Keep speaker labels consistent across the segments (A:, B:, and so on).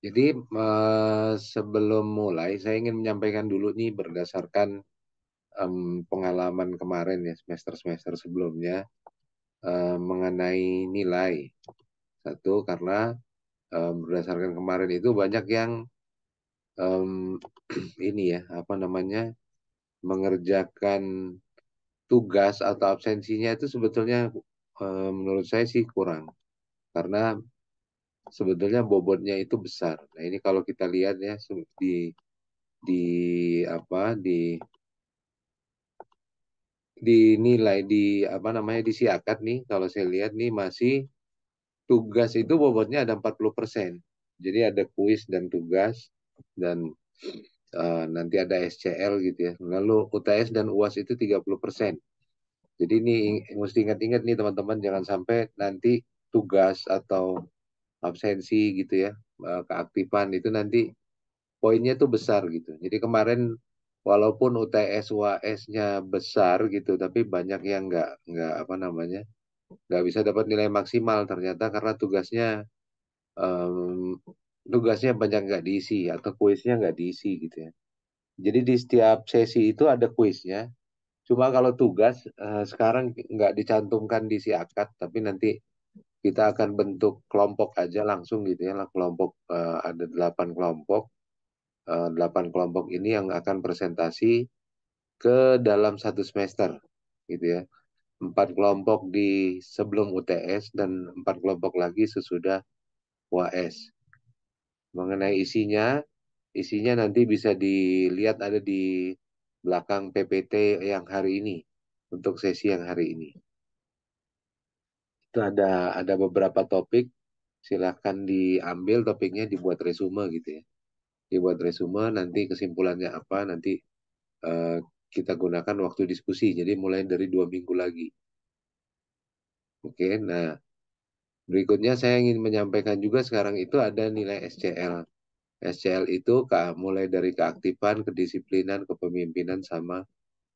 A: Jadi sebelum mulai, saya ingin menyampaikan dulu nih berdasarkan pengalaman kemarin ya semester-semester sebelumnya mengenai nilai. Satu karena berdasarkan kemarin itu banyak yang em, ini ya apa namanya mengerjakan tugas atau absensinya itu sebetulnya menurut saya sih kurang karena sebetulnya bobotnya itu besar. Nah ini kalau kita lihat ya di apa dinilai di apa namanya disiakat nih kalau saya lihat nih masih tugas itu bobotnya ada 40%. Jadi ada kuis dan tugas dan nanti ada SCL gitu ya. Lalu UTS dan UAS itu 30%. Jadi ini mesti ingat-ingat nih teman-teman jangan sampai nanti tugas atau absensi gitu ya keaktifan itu nanti poinnya tuh besar gitu. Jadi kemarin walaupun UTS UAS-nya besar gitu, tapi banyak yang nggak apa namanya nggak bisa dapat nilai maksimal ternyata karena em, tugasnya banyak nggak diisi atau kuisnya nggak diisi gitu ya. Jadi di setiap sesi itu ada kuisnya. Cuma kalau tugas sekarang nggak dicantumkan di si akad, tapi nanti kita akan bentuk kelompok aja langsung gitu ya. Kelompok ada 8 kelompok. 8 kelompok ini yang akan presentasi ke dalam satu semester gitu ya. 4 kelompok di sebelum UTS dan 4 kelompok lagi sesudah UAS. Mengenai isinya nanti bisa dilihat ada di belakang PPT yang hari ini untuk sesi yang hari ini. Itu ada beberapa topik, silahkan diambil topiknya dibuat resume gitu ya. Dibuat resume nanti kesimpulannya apa nanti eh, kita gunakan waktu diskusi. Jadi mulai dari 2 minggu lagi. Oke, nah berikutnya saya ingin menyampaikan juga sekarang itu ada nilai SCL. SCL itu mulai dari keaktifan, kedisiplinan, kepemimpinan, sama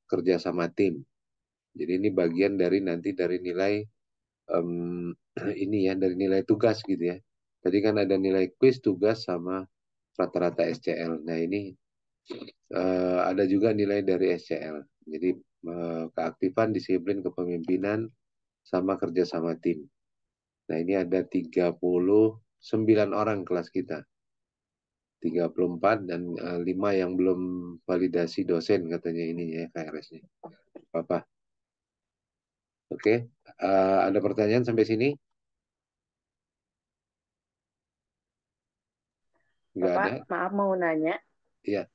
A: kerja sama tim. Jadi ini bagian dari nanti dari nilai em, ini ya dari nilai tugas gitu ya. Tadi kan ada nilai kuis, tugas sama rata-rata SCL. Nah ini ada juga nilai dari SCL. Jadi keaktifan, disiplin, kepemimpinan, sama kerja sama tim. Nah ini ada 39 orang kelas kita. 34 dan 5 yang belum validasi dosen katanya ini ya KRS-nya. Apa? Oke, ada pertanyaan sampai sini? Nggak
B: Bapak,
A: ada?
B: maaf mau nanya,
A: Iya.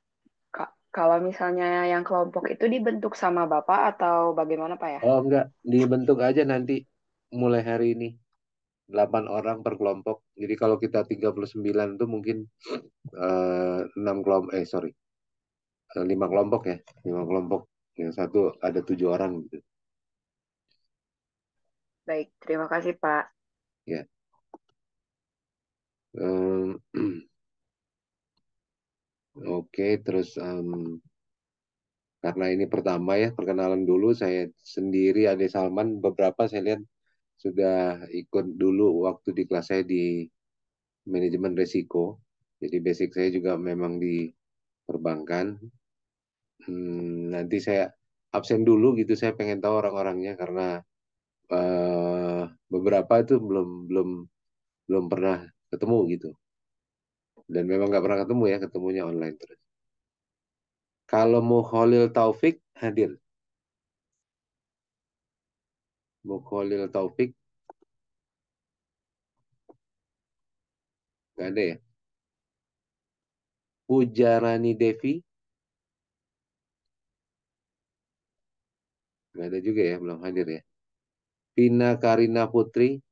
B: Kalau misalnya yang kelompok itu dibentuk sama Bapak atau bagaimana Pak ya?
A: Oh, enggak. Dibentuk aja nanti mulai hari ini. 8 orang per kelompok. Jadi kalau kita 39 itu mungkin 6 kelompok, sorry, 5 kelompok ya. 5 kelompok. Yang satu ada 7 orang gitu.
B: Baik, terima kasih Pak.
A: Ya. Em, Oke, terus karena ini pertama ya, perkenalan dulu. Saya sendiri, Ade Salman, beberapa saya lihat sudah ikut dulu waktu di kelas saya di manajemen risiko. Jadi basic saya juga memang di perbankan. Nanti saya absen dulu gitu, saya pengen tahu orang-orangnya karena eh, beberapa itu belum belum belum pernah ketemu gitu. Dan memang nggak pernah ketemu ya, ketemunya online terus. Kalau Mukholil Taufik hadir. Mukholil Taufik nggak ada ya. Pujarani Devi nggak ada juga ya, belum hadir ya. Vina Karina Putri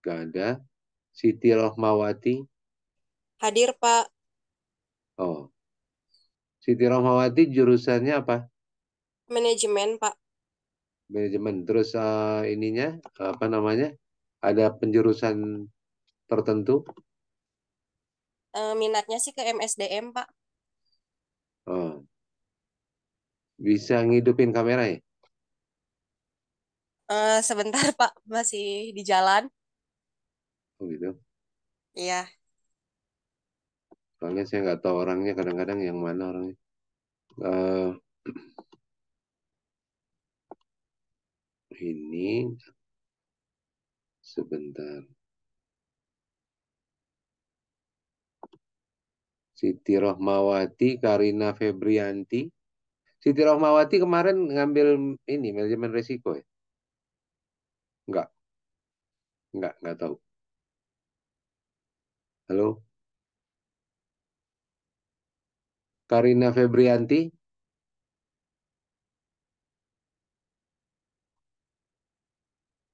A: nggak ada. Siti Rohmawati,
C: Hadir, Pak.
A: oh, Siti Rohmawati jurusannya apa?
C: Manajemen, Pak.
A: Manajemen. Terus ininya apa namanya? Ada penjurusan tertentu?
C: Minatnya sih ke MSDM, Pak.
A: Oh, bisa ngidupin kamera ya?
C: Sebentar Pak, masih di jalan.
A: Oh gitu.
C: Iya.
A: Soalnya saya nggak tahu orangnya, kadang-kadang yang mana orangnya. Eh, ini sebentar. Siti Rohmawati, Karina Febrianti. Siti Rohmawati kemarin ngambil ini manajemen risiko ya? Enggak, enggak tahu. Halo, Karina Febrianti,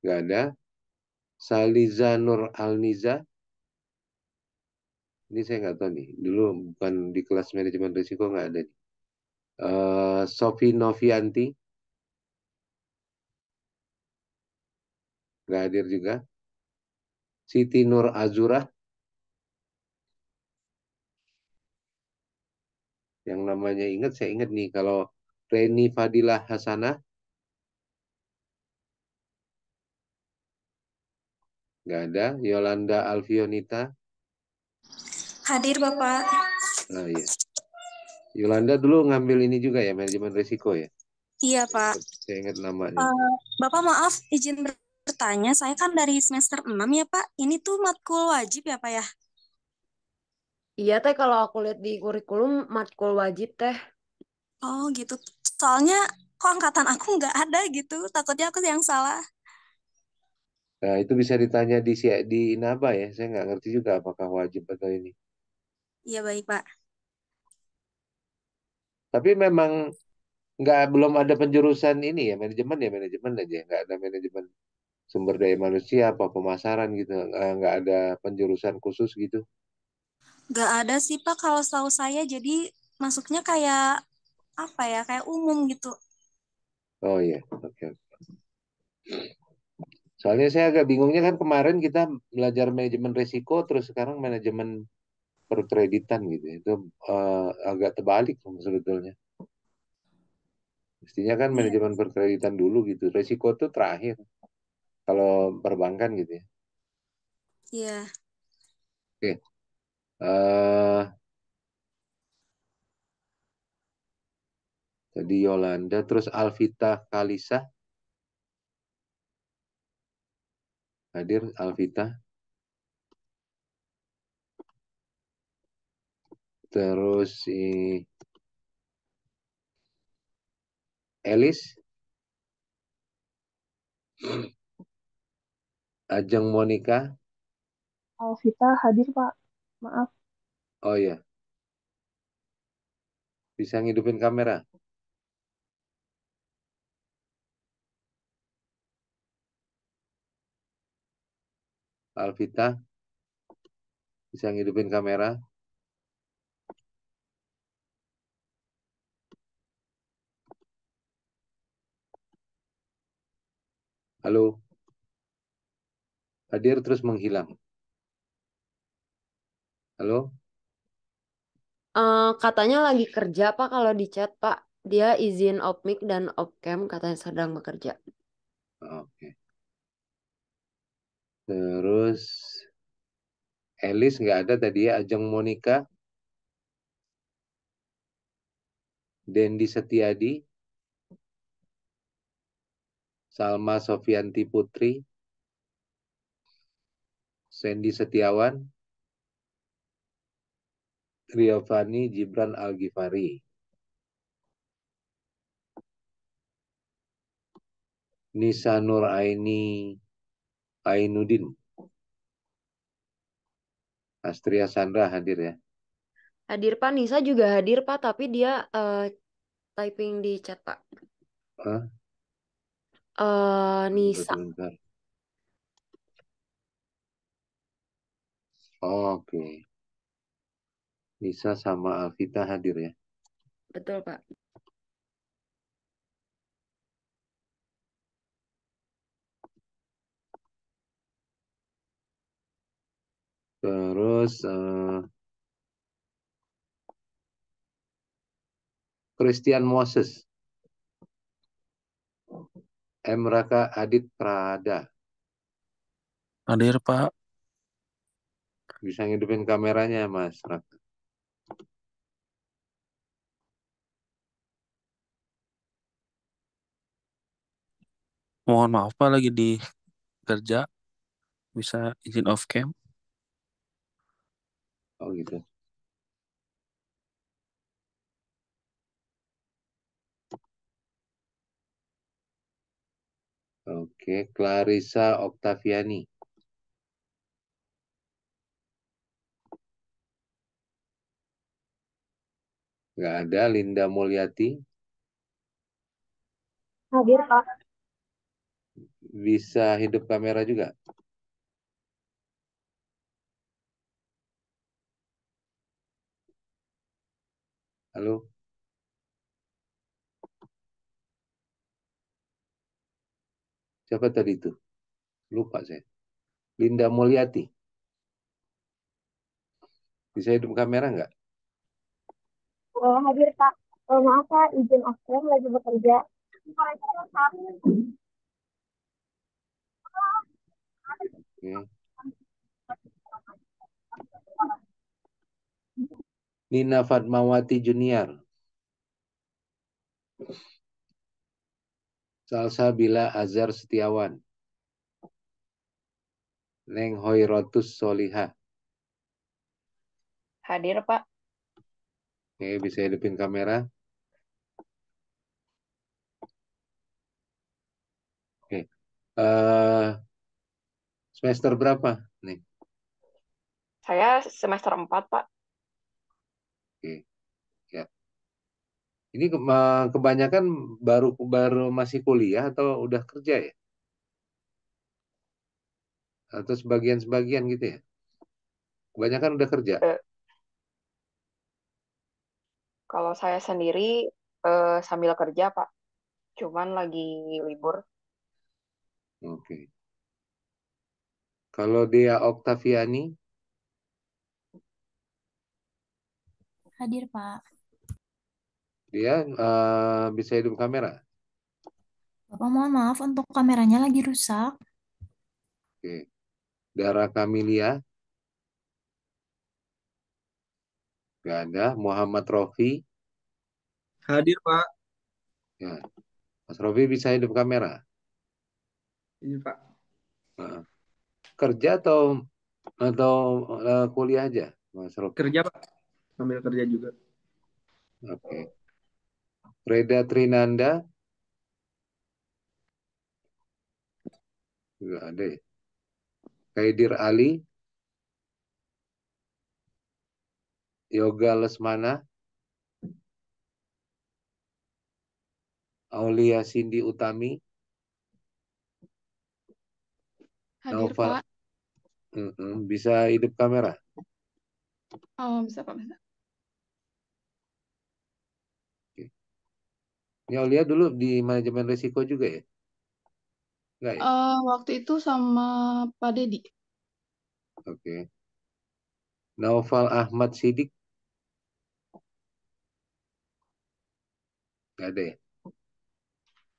A: enggak ada. Saliza Nur Alniza, ini saya nggak tahu nih. Dulu bukan di kelas manajemen risiko nggak ada nih. Sofi Novianti, nggak hadir juga. Siti Nur Azura, yang namanya ingat, saya ingat nih. Kalau Reni Fadilah Hasanah, nggak ada. Yolanda Alfionita,
D: Hadir Bapak.
A: nah iya. Yolanda dulu ngambil ini juga ya, manajemen risiko ya.
D: Iya
A: Saya
D: Pak.
A: ingat, saya ingat namanya.
D: Bapak maaf izin bertanya, saya kan dari semester 6 ya Pak. Ini tuh matkul wajib ya Pak ya?
E: Iya teh kalau aku lihat di kurikulum matkul wajib teh.
D: Oh gitu. Soalnya kok angkatan aku nggak ada gitu. Takutnya aku yang salah.
A: Nah, itu bisa ditanya di Inaba ya. Saya nggak ngerti juga apakah wajib atau ini.
D: Iya baik Pak.
A: Tapi memang belum ada penjurusan ini ya manajemen aja. Nggak ada manajemen sumber daya manusia apa pemasaran gitu. Nggak ada penjurusan khusus gitu.
D: Nggak ada sih Pak kalau setahu saya. Jadi masuknya kayak apa ya? Kayak umum gitu.
A: Oh iya, oke. Soalnya saya agak bingungnya kan kemarin kita belajar manajemen risiko, terus sekarang manajemen perkreditan gitu. Itu agak terbalik sebetulnya. Mestinya kan
D: Iya.
A: manajemen perkreditan dulu gitu. Risiko itu terakhir kalau perbankan gitu ya.
D: Iya.
A: Oke. eh Tadi Yolanda, terus Alvita Kalisa hadir. Alvita, terus si Elis, Ajeng Monica.
F: Alvita hadir, Pak. Maaf.
A: Oh ya, bisa ngidupin kamera. Alvita, bisa ngidupin kamera. Halo, hadir terus menghilang. Halo,
E: Katanya lagi kerja Pak kalau di chat Pak. Dia izin off mic dan off cam katanya sedang bekerja.
A: oke. Terus Elis nggak ada tadi ya. Ajeng Monica, Dendi Setiadi, Salma Sofianti Putri, Sandy Setiawan, Riofani Gibran Algifari, Nisa Nur Aini Ainuddin, Astria Sandra hadir ya.
E: Hadir Pak, Nisa juga hadir Pak, tapi dia typing di chat Pak.
A: Hah?
E: Nisa.
A: Bentar. Oke. Nisa sama Alvita hadir ya.
E: Betul Pak.
A: Terus Christian Moses. M. Raka Adit Prada.
G: Hadir, Pak.
A: Bisa ngidupin kameranya, Mas Raka.
G: Mohon maaf, Pak, lagi di kerja. Bisa izin off cam?
A: Oh gitu. Oke, Clarissa Oktaviani. Nggak ada. Linda Mulyati.
F: Hadir, Pak.
A: Bisa hidup kamera juga. Halo? Siapa tadi itu? Lupa saya. Linda Mulyati. Bisa hidup kamera nggak?
F: Hadir, Pak. Maaf, Pak. Izin absen lagi bekerja.
A: Oke. Nina Fatmawati Junior. Salsabila Azhar Setiawan. Neng Hoirotus Solihah.
B: Hadir, Pak.
A: Oke, bisa hidupin kamera. Oke. Semester berapa nih?
B: Saya semester 4, Pak.
A: Oke. Ya. Ini kebanyakan baru baru masih kuliah atau udah kerja ya? Atau sebagian-sebagian gitu ya? Kebanyakan udah kerja.
B: Eh, Kalau saya sendiri sambil kerja, Pak. Cuman lagi libur.
A: Oke. Kalau dia Oktaviani,
D: Hadir, Pak.
A: dia bisa hidup kamera.
D: Bapak mohon maaf untuk kameranya lagi rusak.
A: Oke. Dara Kamilia, nggak ada. Muhammad Rofi,
H: Hadir, Pak.
A: ya. Mas Rofi bisa hidup kamera.
H: Ini, Pak.
A: Nah, kerja atau kuliah aja, Mas Rofi.
H: Kerja, Pak. Sambil kerja juga.
A: Oke. Reda Trinanda, nggak ada ya. Kaidir Ali, Yoga Lesmana, Aulia Cindy Utami,
I: Hadir,
A: Naufal,
I: Pak.
A: bisa hidup kamera.
I: Oh, bisa, Pak. Bisa.
A: Oke. Ini Aulia dulu di manajemen risiko juga ya? Enggak ya?
I: Waktu itu sama Pak Dedi.
A: Oke. Naufal Ahmad Sidik, nggak ada ya?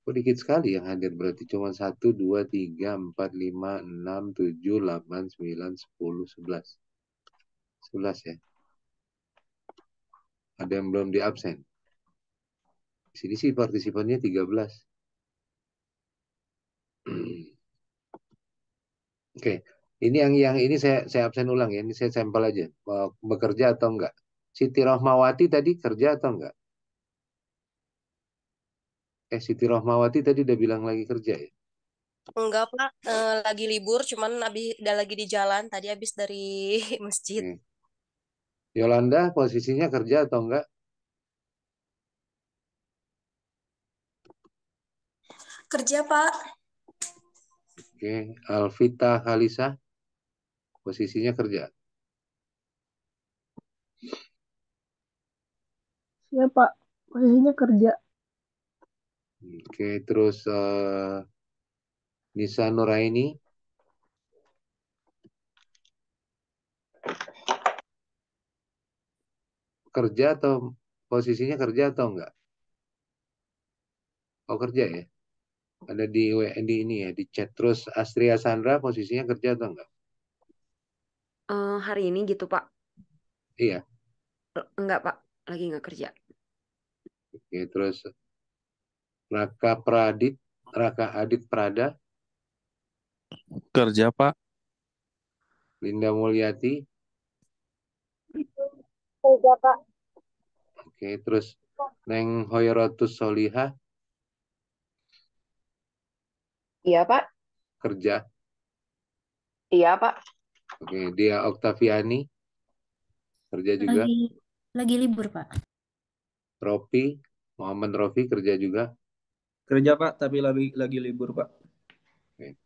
A: Oh, dikit sekali yang hadir, berarti cuma 1, 2, 3, 4, 5, 6, 7, 8, 9, 10, 11. 11 ya. Ada yang belum di absen. Di sini sih partisipannya 13. Oke. Ini yang ini saya absen ulang ya. Ini saya sampel aja. Bekerja atau enggak? Siti Rohmawati tadi kerja atau enggak? Siti Rohmawati tadi udah bilang lagi kerja ya?
C: Enggak, Pak. Lagi libur, cuman udah lagi di jalan. Tadi habis dari masjid.
A: Oke. Yolanda posisinya kerja atau enggak?
D: Kerja, Pak.
A: Oke. Alvita Kalisa posisinya kerja.
F: Siapa? Posisinya kerja.
A: Oke, terus Nisa Nuraini kerja atau posisinya kerja atau enggak? Oh, kerja ya. Ada di ini ya, di chat. Terus Astria Sandra posisinya kerja atau enggak?
E: Hari ini gitu Pak.
A: Iya.
E: Enggak Pak, lagi nggak kerja.
A: Oke, terus Raka Adit Prada,
G: Kerja, Pak.
A: Linda Mulyati.
F: Kerja, Pak.
A: Oke, terus Neng Hoyrotus Solihah
B: Iya, Pak.
A: kerja.
B: Iya, Pak.
A: Oke, dia Oktaviani kerja juga.
D: Lagi libur, Pak.
A: Rofi, Muhammad Rofi kerja juga.
H: Kerja Pak, tapi lagi libur Pak.
A: Oke.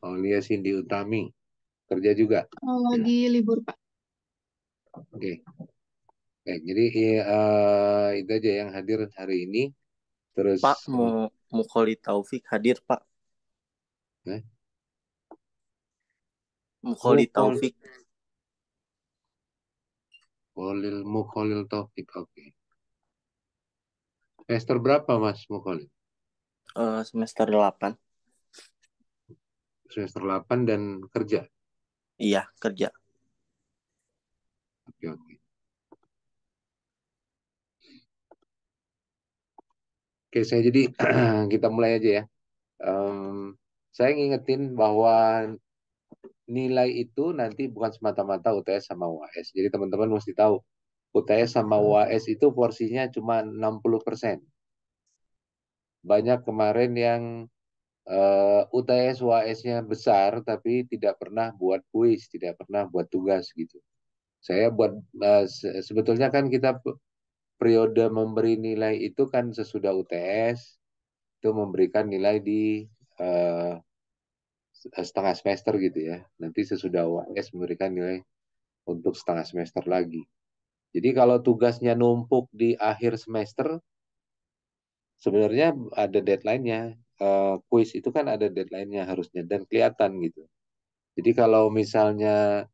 A: Aulia Cindy Utami kerja juga.
I: Lagi libur, Pak.
A: Oke. Oke, jadi itu aja yang hadir hari ini. Terus
J: Pak, Mukholil Taufik hadir, Pak.
A: eh,
J: Mukholil Taufik.
A: Mukholil Taufik. Oke. Semester berapa Mas Mukholil?
J: Semester 8.
A: Semester 8 dan kerja?
J: Iya, kerja.
A: Oke, oke. Oke, saya jadi kita mulai aja ya. Saya ngingetin bahwa nilai itu nanti bukan semata-mata UTS sama UAS. Jadi teman-teman mesti tahu, UTS sama UAS itu porsinya cuma 60%. Banyak kemarin yang UTS UAS-nya besar tapi tidak pernah buat kuis, tidak pernah buat tugas gitu. Saya buat sebetulnya kan kita periode memberi nilai itu kan sesudah UTS itu memberikan nilai di setengah semester gitu ya. Nanti sesudah UAS memberikan nilai untuk setengah semester lagi. Jadi kalau tugasnya numpuk di akhir semester, sebenarnya ada deadline-nya. Kuis itu kan ada deadline-nya harusnya dan kelihatan gitu. Jadi kalau misalnya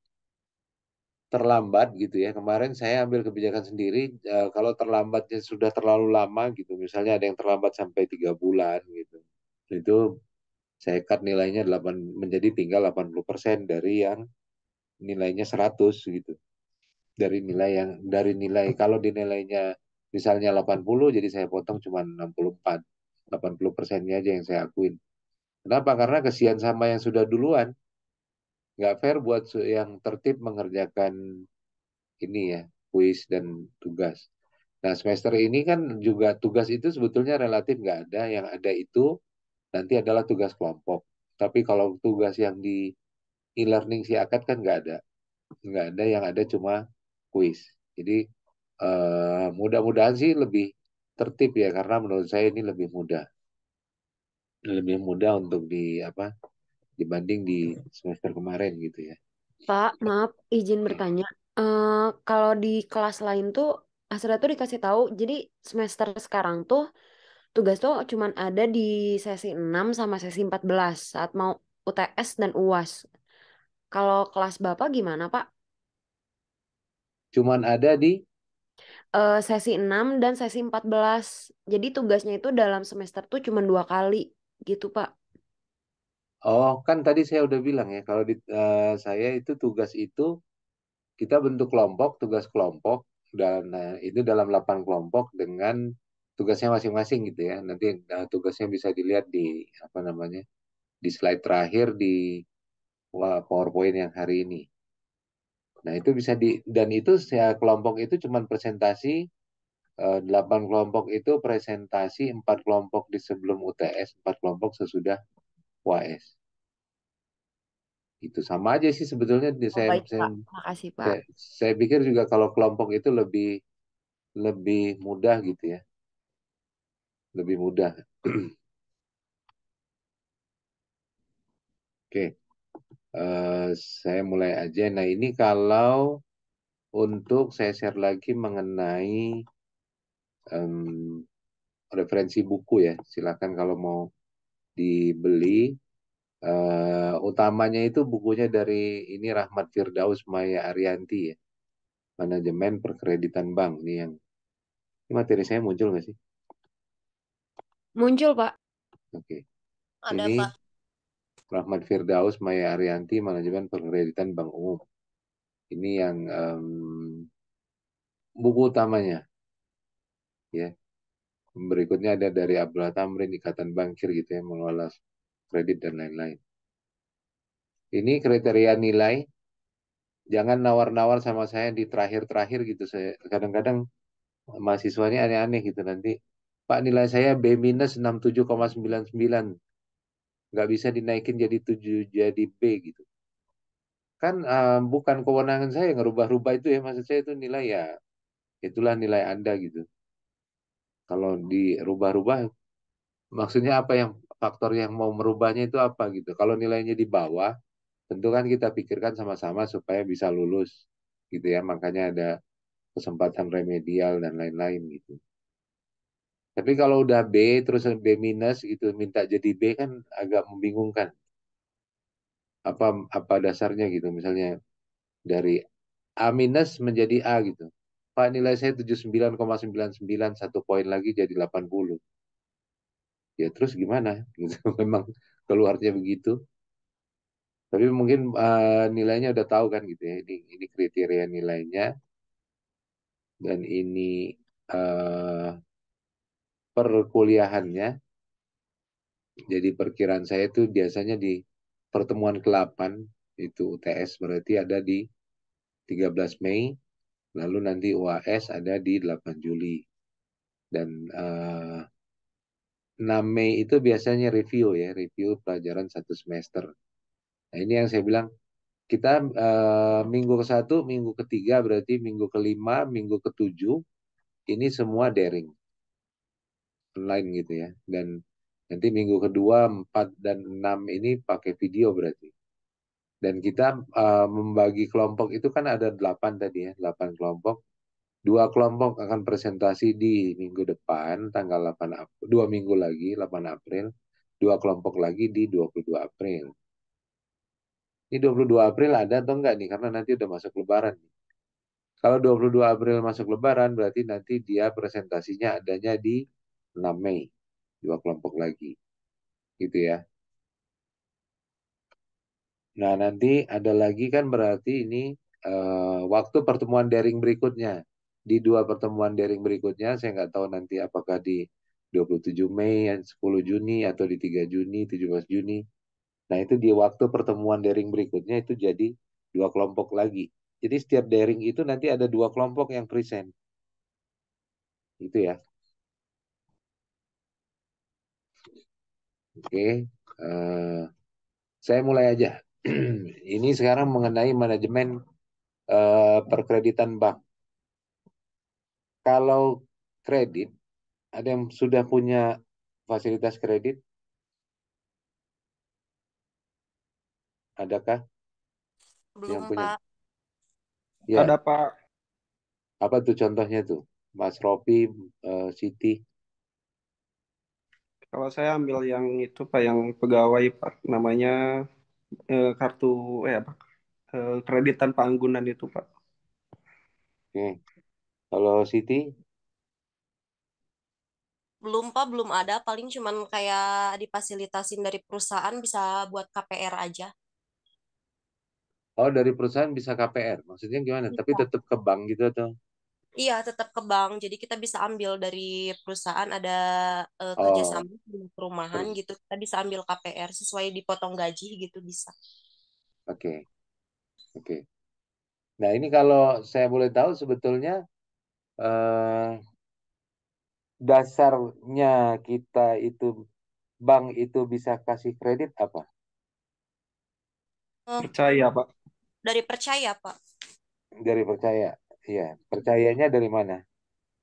A: terlambat gitu ya, kemarin saya ambil kebijakan sendiri, kalau terlambatnya sudah terlalu lama gitu, misalnya ada yang terlambat sampai 3 bulan gitu, itu saya cut nilainya menjadi tinggal 80% dari yang nilainya 100 gitu. Dari nilai kalau di nilainya misalnya 80 jadi saya potong cuma 64. 80%-nya aja yang saya akuin. Kenapa? Karena kesian sama yang sudah duluan. Nggak fair buat yang tertib mengerjakan ini ya, kuis dan tugas. Nah, semester ini kan juga tugas itu sebetulnya relatif nggak ada. Yang ada itu nanti adalah tugas kelompok. Tapi kalau tugas yang di e-learning si akad kan nggak ada. Nggak ada, yang ada cuma kuis. Jadi mudah-mudahan sih lebih tertib ya, karena menurut saya ini lebih mudah. Lebih mudah untuk dibanding di semester kemarin gitu ya.
E: Pak, maaf izin bertanya. Kalau di kelas lain tuh Asra tuh dikasih tahu, jadi semester sekarang tuh tugas tuh cuman ada di sesi 6 sama sesi 14 saat mau UTS dan UAS. Kalau kelas Bapak gimana, Pak?
A: Cuman ada di
E: Sesi 6 dan sesi 14. Jadi tugasnya itu dalam semester tuh cuma 2 kali gitu, Pak.
A: Oh, kan tadi saya udah bilang ya, kalau di saya itu tugas itu kita bentuk kelompok, tugas kelompok, dan itu dalam 8 kelompok dengan tugasnya masing-masing gitu ya. Nanti tugasnya bisa dilihat di apa namanya di slide terakhir di PowerPoint yang hari ini. Nah itu bisa dan itu kelompok itu cuma presentasi 8 kelompok itu presentasi 4 kelompok di sebelum UTS, 4 kelompok sesudah UAS. Itu sama aja sih sebetulnya.
E: Oh, baik, Pak. Makasih, Pak.
A: Saya pikir juga kalau kelompok itu lebih lebih mudah gitu ya, lebih mudah. Oke, saya mulai aja. Nah ini kalau untuk saya share lagi mengenai referensi buku ya, silakan kalau mau dibeli. Utamanya itu bukunya dari ini Rahmat Firdaus Maya Arianti ya, Manajemen Perkreditan Bank. Ini materi saya muncul nggak sih?
E: Muncul, Pak.
A: Oke.
C: Ada,
A: Ini
C: Pak.
A: Rahmat Firdaus, Maya Arianti, Manajemen Perkreditan Bank Umum. Ini yang buku utamanya. Ya. Berikutnya ada dari Abdullah Tamrin, Ikatan Bankir gitu ya, mengelola kredit dan lain-lain. Ini kriteria nilai. Jangan nawar-nawar sama saya di terakhir-terakhir gitu. Saya kadang-kadang mahasiswanya aneh-aneh gitu nanti. Pak, nilai saya B minus 67,99. Nggak bisa dinaikin jadi 7 jadi B gitu. Kan bukan kewenangan saya ngerubah-rubah itu ya. Maksud saya itu nilai ya. Itulah nilai Anda gitu. Kalau dirubah-rubah, maksudnya apa yang faktor yang mau merubahnya itu apa gitu. Kalau nilainya di bawah, tentu kan kita pikirkan sama-sama supaya bisa lulus gitu ya. Makanya ada kesempatan remedial dan lain-lain gitu. Tapi kalau udah B terus B minus gitu minta jadi B kan agak membingungkan. Apa dasarnya gitu misalnya dari A minus menjadi A gitu. Pak, nilai saya 79,99, 1 poin lagi jadi 80. Ya terus gimana? Gitu. Memang keluarnya begitu. Tapi mungkin nilainya udah tahu kan gitu ya. Ini kriteria nilainya dan ini perkuliahannya. Jadi perkiraan saya itu biasanya di pertemuan ke-8 itu UTS berarti ada di 13 Mei, lalu nanti UAS ada di 8 Juli. Dan 6 Mei itu biasanya review ya, review pelajaran 1 semester. Nah ini yang saya bilang, kita minggu ke-1, minggu ke-3 berarti minggu ke-5, minggu ke-7, ini semua daring, online gitu ya. Dan nanti minggu ke-2, 4, dan 6 ini pakai video berarti. Dan kita membagi kelompok itu kan ada 8 tadi ya, 8 kelompok. 2 kelompok akan presentasi di minggu depan, tanggal 8 April, 2 minggu lagi, 8 April. 2 kelompok lagi di 22 April. Ini 22 April ada atau enggak nih? Karena nanti udah masuk Lebaran. Kalau 22 April masuk Lebaran, berarti nanti dia presentasinya adanya di 6 Mei. 2 kelompok lagi. Gitu ya. Nah, nanti ada lagi kan berarti ini waktu pertemuan daring berikutnya. Di 2 pertemuan daring berikutnya, saya nggak tahu nanti apakah di 27 Mei, 10 Juni, atau di 3 Juni, 17 Juni. Nah, itu di waktu pertemuan daring berikutnya itu jadi 2 kelompok lagi. Jadi setiap daring itu nanti ada 2 kelompok yang present. Itu ya. Oke. Saya mulai aja. Ini sekarang mengenai manajemen perkreditan bank. Kalau kredit, ada yang sudah punya fasilitas kredit? Adakah yang
C: Belum,
A: punya?
C: Pak.
A: Ya,
H: Ada Pak.
A: apa tuh contohnya tuh? Mas Rofi, Siti.
H: Kalau saya ambil yang itu Pak, yang pegawai Pak, namanya kartu apa? Kredit tanpa anggunan itu Pak.
A: Oke. Kalau Siti,
C: Belum, Pak. Belum ada. Paling cuman kayak difasilitasin dari perusahaan bisa buat KPR aja.
A: oh dari perusahaan bisa KPR. Maksudnya gimana? Tapi
C: Bisa.
A: tetap ke bank gitu atau?
C: Iya, tetap ke bank. Jadi kita bisa ambil dari perusahaan ada
A: Oh,
C: kerjasama dengan perumahan
A: terus.
C: gitu. Kita bisa ambil KPR sesuai dipotong gaji gitu bisa.
A: Oke, oke. Nah ini kalau saya boleh tahu sebetulnya eh, dasarnya kita itu bank itu bisa kasih kredit apa?
C: Eh,
H: Percaya Pak.
C: dari percaya, Pak.
A: Dari percaya. Iya, percayanya dari mana?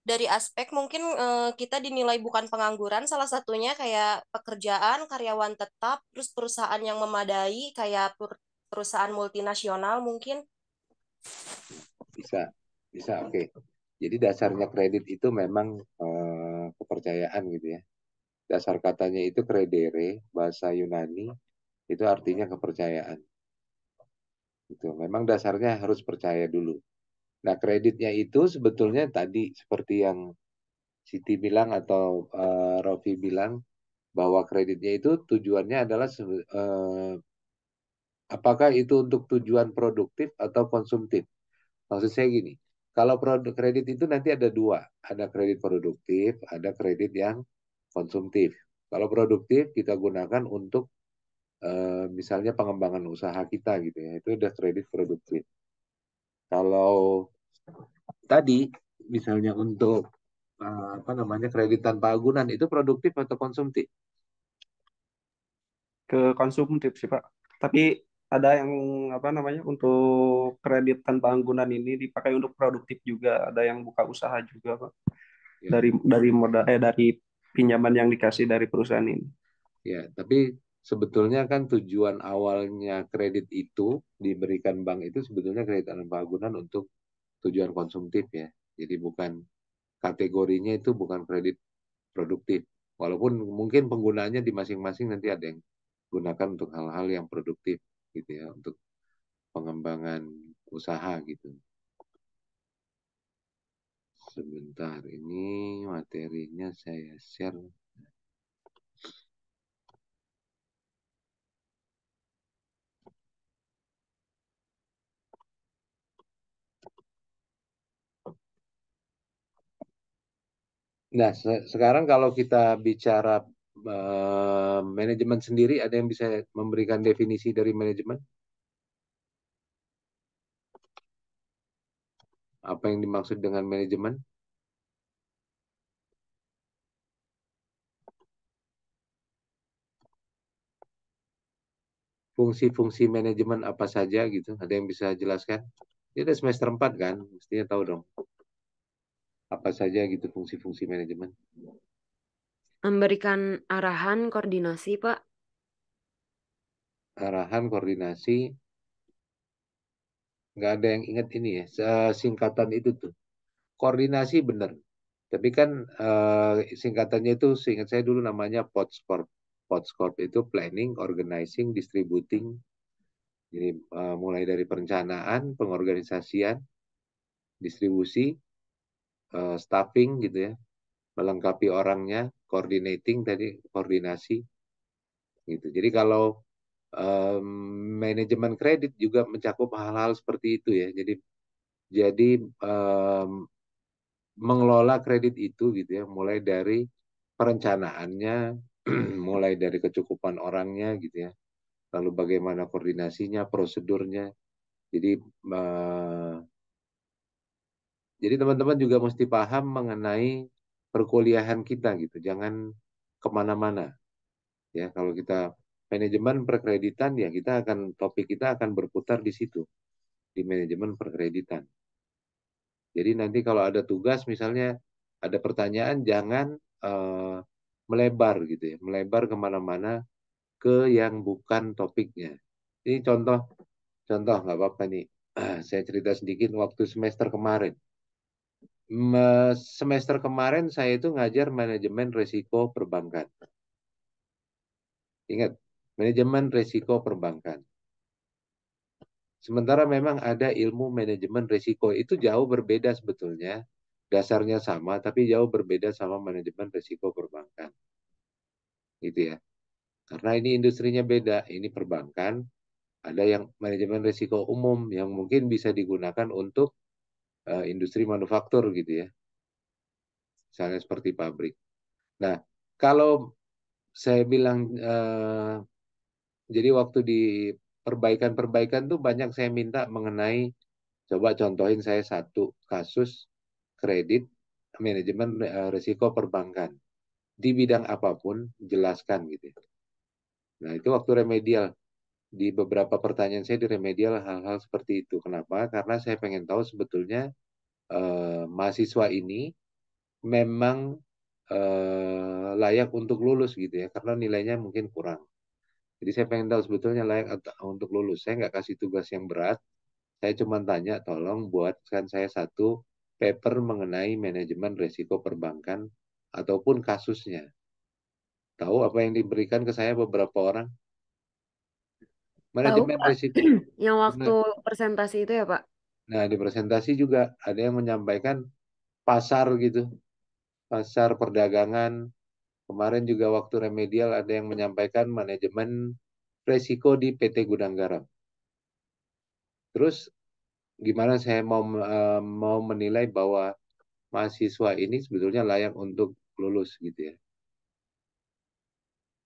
C: Dari aspek mungkin kita dinilai bukan pengangguran, salah satunya kayak pekerjaan, karyawan tetap, terus perusahaan yang memadai, kayak perusahaan multinasional mungkin.
A: Bisa, bisa. Oke. Jadi dasarnya kredit itu memang kepercayaan gitu ya. Dasar katanya itu credere, bahasa Yunani, itu artinya kepercayaan. Itu memang dasarnya harus percaya dulu. Nah, kreditnya itu sebetulnya tadi seperti yang Siti bilang atau Rofi bilang, bahwa kreditnya itu tujuannya adalah apakah itu untuk tujuan produktif atau konsumtif. Maksud saya gini, kalau produk kredit itu nanti ada dua, ada kredit produktif, ada kredit yang konsumtif. Kalau produktif kita gunakan untuk misalnya pengembangan usaha kita gitu ya, itu ada kredit produktif. Kalau tadi misalnya untuk apa namanya kredit tanpa agunan itu produktif atau konsumtif?
H: Ke konsumtif sih Pak. Tapi ada yang apa namanya untuk kredit tanpa agunan ini dipakai untuk produktif juga. Ada yang buka usaha juga Pak.
A: Ya,
H: Dari modal dari pinjaman yang dikasih dari perusahaan ini.
A: ya, tapi sebetulnya kan tujuan awalnya kredit itu diberikan bank itu sebetulnya kredit tanpa agunan untuk tujuan konsumtif ya. Jadi bukan kategorinya itu bukan kredit produktif. Walaupun mungkin penggunaannya di masing-masing nanti ada yang gunakan untuk hal-hal yang produktif gitu ya, untuk pengembangan usaha gitu. Sebentar, ini materinya saya share. Nah, sekarang kalau kita bicara manajemen sendiri, ada yang bisa memberikan definisi dari manajemen? Apa yang dimaksud dengan manajemen? Fungsi-fungsi manajemen apa saja gitu? Ada yang bisa jelaskan? Ini udah semester 4 kan? Mestinya tahu dong. Apa saja gitu fungsi-fungsi manajemen?
E: Memberikan arahan, koordinasi, Pak.
A: Arahan, koordinasi. Nggak ada yang ingat ini ya. Singkatan itu tuh. Koordinasi benar. Tapi kan singkatannya itu seingat saya dulu namanya PODSCORP. PODSCORP itu planning, organizing, distributing. Jadi mulai dari perencanaan, pengorganisasian, distribusi, staffing gitu ya, melengkapi orangnya, coordinating tadi, koordinasi gitu. Jadi kalau manajemen kredit juga mencakup hal-hal seperti itu ya. Jadi mengelola kredit itu gitu ya, mulai dari perencanaannya, mulai dari kecukupan orangnya gitu ya, lalu bagaimana koordinasinya, prosedurnya. Jadi jadi teman-teman juga mesti paham mengenai perkuliahan kita gitu, jangan kemana-mana ya. Kalau kita manajemen perkreditan ya topik kita akan berputar di situ, di manajemen perkreditan. Jadi nanti kalau ada tugas misalnya ada pertanyaan jangan melebar gitu ya, melebar kemana-mana ke yang bukan topiknya. Ini contoh nggak apa-apa nih. Saya cerita sedikit waktu semester kemarin. Semester kemarin saya itu ngajar manajemen risiko perbankan. Ingat, manajemen risiko perbankan. Sementara memang ada ilmu manajemen risiko. Itu jauh berbeda sebetulnya. Dasarnya sama, tapi jauh berbeda sama manajemen risiko perbankan. Gitu ya. Karena ini industrinya beda. Ini perbankan, ada yang manajemen risiko umum yang mungkin bisa digunakan untuk industri manufaktur gitu ya. Misalnya seperti pabrik. Nah, kalau saya bilang, jadi waktu di perbaikan-perbaikan tuh banyak saya minta mengenai, coba contohin saya satu kasus kredit manajemen risiko perbankan. Di bidang apapun, jelaskan gitu. Nah, itu waktu remedial. Di beberapa pertanyaan saya di remedial hal-hal seperti itu. Kenapa? Karena saya pengen tahu sebetulnya mahasiswa ini memang layak untuk lulus gitu ya. Karena nilainya mungkin kurang. Jadi saya pengen tahu sebetulnya layak untuk lulus. Saya nggak kasih tugas yang berat. Saya cuma tanya, tolong buatkan saya satu paper mengenai manajemen risiko perbankan ataupun kasusnya. Tahu apa yang diberikan ke saya beberapa orang?
E: Tahu,
A: Manajemen
E: Pak.
A: risiko.
E: Yang waktu
A: Nah,
E: presentasi itu ya, Pak?
A: nah, di presentasi juga ada yang menyampaikan pasar gitu, pasar perdagangan, Kemarin juga waktu remedial ada yang menyampaikan manajemen resiko di PT Gudang Garam. Terus gimana saya mau menilai bahwa mahasiswa ini sebetulnya layak untuk lulus gitu ya.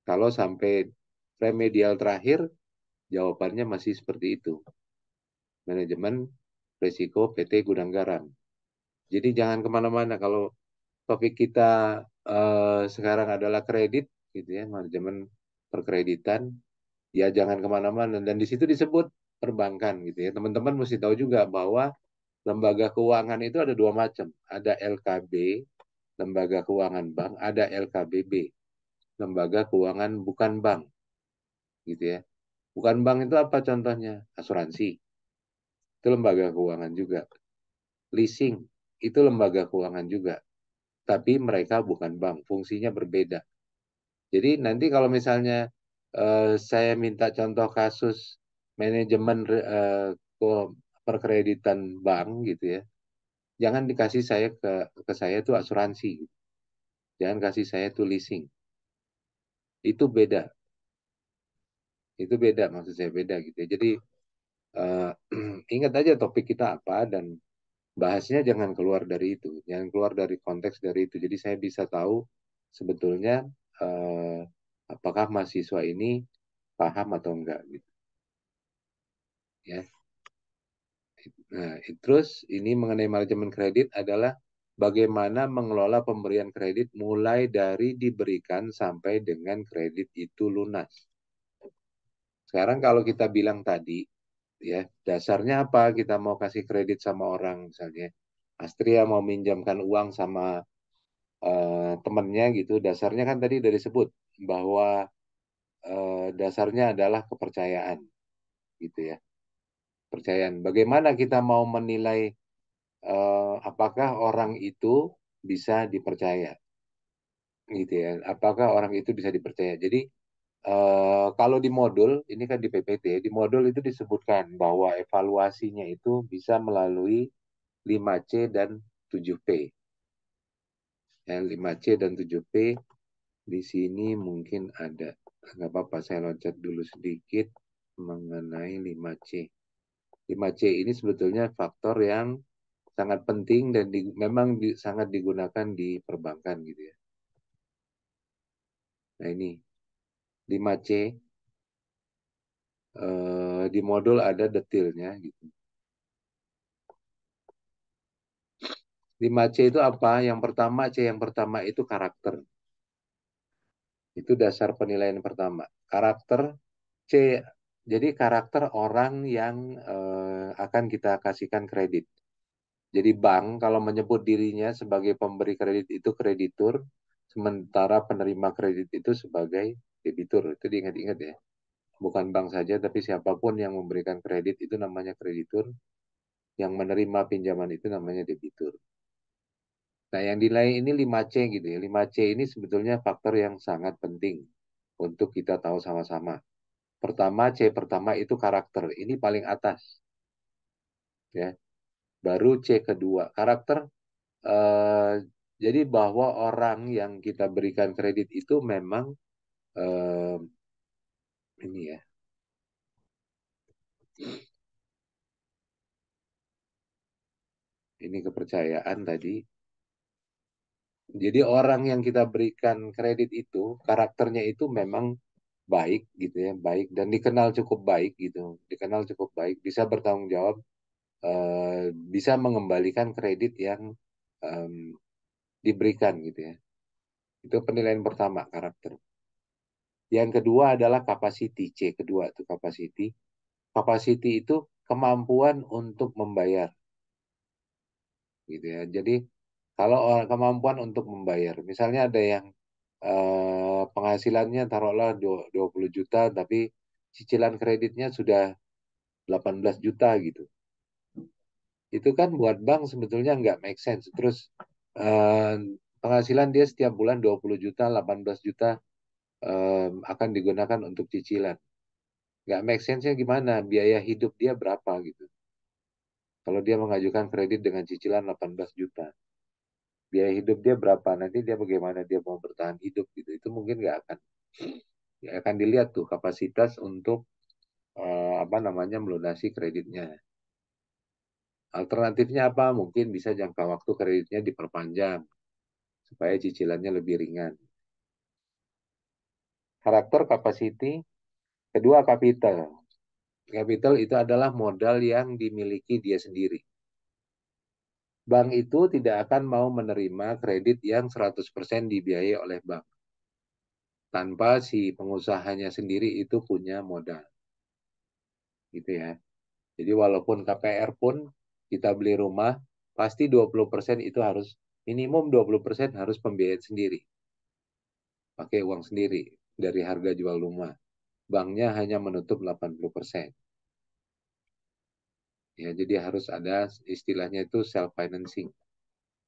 A: Kalau sampai remedial terakhir, jawabannya masih seperti itu. Manajemen resiko PT Gudang Garam. Jadi jangan kemana-mana. Kalau topik kita sekarang adalah kredit, gitu ya, manajemen perkreditan, ya jangan kemana-mana. Dan di situ disebut perbankan, gitu ya. Teman-teman mesti tahu juga bahwa lembaga keuangan itu ada dua macam. Ada LKB, lembaga keuangan bank, ada LKBB, lembaga keuangan bukan bank, gitu ya. Bukan bank itu apa contohnya? Asuransi, itu lembaga keuangan juga. Leasing, itu lembaga keuangan juga. Tapi mereka bukan bank, fungsinya berbeda. Jadi nanti kalau misalnya saya minta contoh kasus manajemen perkreditan bank gitu ya, jangan dikasih saya ke saya itu asuransi, jangan kasih saya itu leasing. Itu beda, maksud saya beda gitu ya. Jadi ingat aja topik kita apa dan bahasnya jangan keluar dari itu, jangan keluar dari konteks dari itu. Jadi saya bisa tahu sebetulnya apakah mahasiswa ini paham atau enggak gitu ya. Nah, terus ini mengenai manajemen kredit adalah bagaimana mengelola pemberian kredit mulai dari diberikan sampai dengan kredit itu lunas. Sekarang kalau kita bilang tadi ya, dasarnya apa kita mau kasih kredit sama orang, misalnya Astria mau minjamkan uang sama temannya gitu, dasarnya kan tadi udah disebut bahwa dasarnya adalah kepercayaan gitu ya. Percayaan. Bagaimana kita mau menilai apakah orang itu bisa dipercaya gitu ya. Apakah orang itu bisa dipercaya. Jadi kalau di modul, ini kan di PPT, di modul itu disebutkan bahwa evaluasinya itu bisa melalui 5C dan 7P. Ya, 5C dan 7P di sini mungkin ada. Nggak apa-apa, saya loncat dulu sedikit mengenai 5C. 5C ini sebetulnya faktor yang sangat penting dan memang sangat digunakan di perbankan gitu ya. Nah ini 5C di modul ada detailnya gitu. 5C itu apa? Yang pertama, C yang pertama itu karakter. Itu dasar penilaian pertama. Karakter C. Jadi karakter orang yang akan kita kasihkan kredit. Jadi bank kalau menyebut dirinya sebagai pemberi kredit itu kreditur, sementara penerima kredit itu sebagai debitur. Itu diingat-ingat ya. Bukan bank saja, tapi siapapun yang memberikan kredit itu namanya kreditur. Yang menerima pinjaman itu namanya debitur. Nah, yang dinilai ini 5C gitu ya. 5C ini sebetulnya faktor yang sangat penting untuk kita tahu sama-sama. Pertama, C pertama itu karakter. Ini paling atas. Ya. Baru C kedua. Karakter, jadi bahwa orang yang kita berikan kredit itu memang ini ya. Ini kepercayaan tadi. Jadi orang yang kita berikan kredit itu, karakternya itu memang baik gitu ya, baik dan dikenal cukup baik gitu, dikenal cukup baik, bisa bertanggung jawab, bisa mengembalikan kredit yang diberikan gitu ya. Itu penilaian pertama, karakter. Yang kedua adalah capacity, C kedua itu capacity. Capacity itu kemampuan untuk membayar gitu ya. Jadi kalau kemampuan untuk membayar, misalnya ada yang penghasilannya taruhlah 20 juta tapi cicilan kreditnya sudah 18 juta gitu. Itu kan buat bank sebetulnya nggak make sense. Terus penghasilan dia setiap bulan 20 juta, 18 juta akan digunakan untuk cicilan. Nggak make sense-nya gimana? Biaya hidup dia berapa gitu. Kalau dia mengajukan kredit dengan cicilan 18 juta. biaya hidup dia berapa, nanti dia bagaimana dia mau bertahan hidup gitu. Itu mungkin nggak akan dilihat tuh kapasitas untuk apa namanya melunasi kreditnya. Alternatifnya apa? Mungkin bisa jangka waktu kreditnya diperpanjang supaya cicilannya lebih ringan. Karakter capacity, kedua capital. Capital itu adalah modal yang dimiliki dia sendiri. Bank itu tidak akan mau menerima kredit yang 100% dibiayai oleh bank tanpa si pengusahanya sendiri itu punya modal. Gitu ya. Jadi walaupun KPR pun kita beli rumah, pasti 20% itu harus, minimum 20% harus pembiayaan sendiri. Pakai uang sendiri dari harga jual rumah. Banknya hanya menutup 80%. Ya, jadi harus ada istilahnya itu self financing.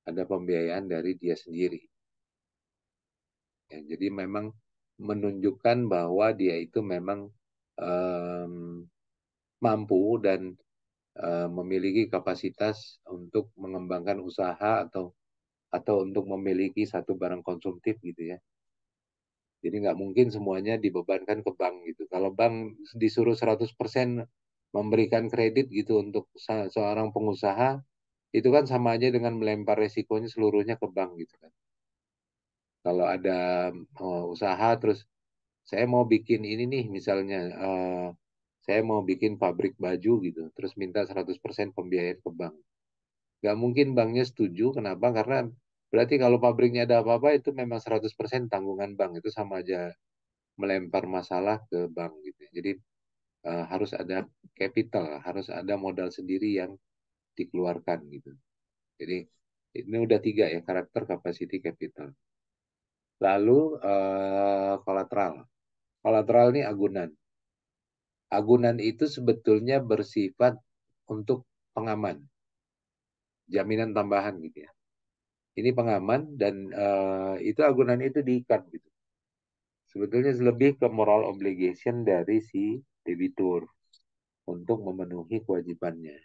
A: Ada pembiayaan dari dia sendiri. Ya, jadi memang menunjukkan bahwa dia itu memang mampu dan memiliki kapasitas untuk mengembangkan usaha atau untuk memiliki satu barang konsumtif gitu ya. Jadi nggak mungkin semuanya dibebankan ke bank gitu. Kalau bank disuruh 100% memberikan kredit gitu untuk seorang pengusaha, itu kan sama aja dengan melempar resikonya seluruhnya ke bank gitu kan. Kalau ada usaha terus saya mau bikin ini nih misalnya saya mau bikin pabrik baju gitu, terus minta 100% pembiayaan ke bank. Nggak mungkin banknya setuju, kenapa? Karena berarti kalau pabriknya ada apa-apa itu memang 100% tanggungan bank, itu sama aja melempar masalah ke bank gitu. Jadi harus ada capital, harus ada modal sendiri yang dikeluarkan gitu. Jadi ini udah 3 ya, karakter, capacity, capital. Lalu kolateral. Kolateral ini agunan. Agunan itu sebetulnya bersifat untuk pengaman, jaminan tambahan gitu ya. Ini pengaman dan itu agunan itu diikat gitu. Sebetulnya lebih ke moral obligation dari si debitur untuk memenuhi kewajibannya.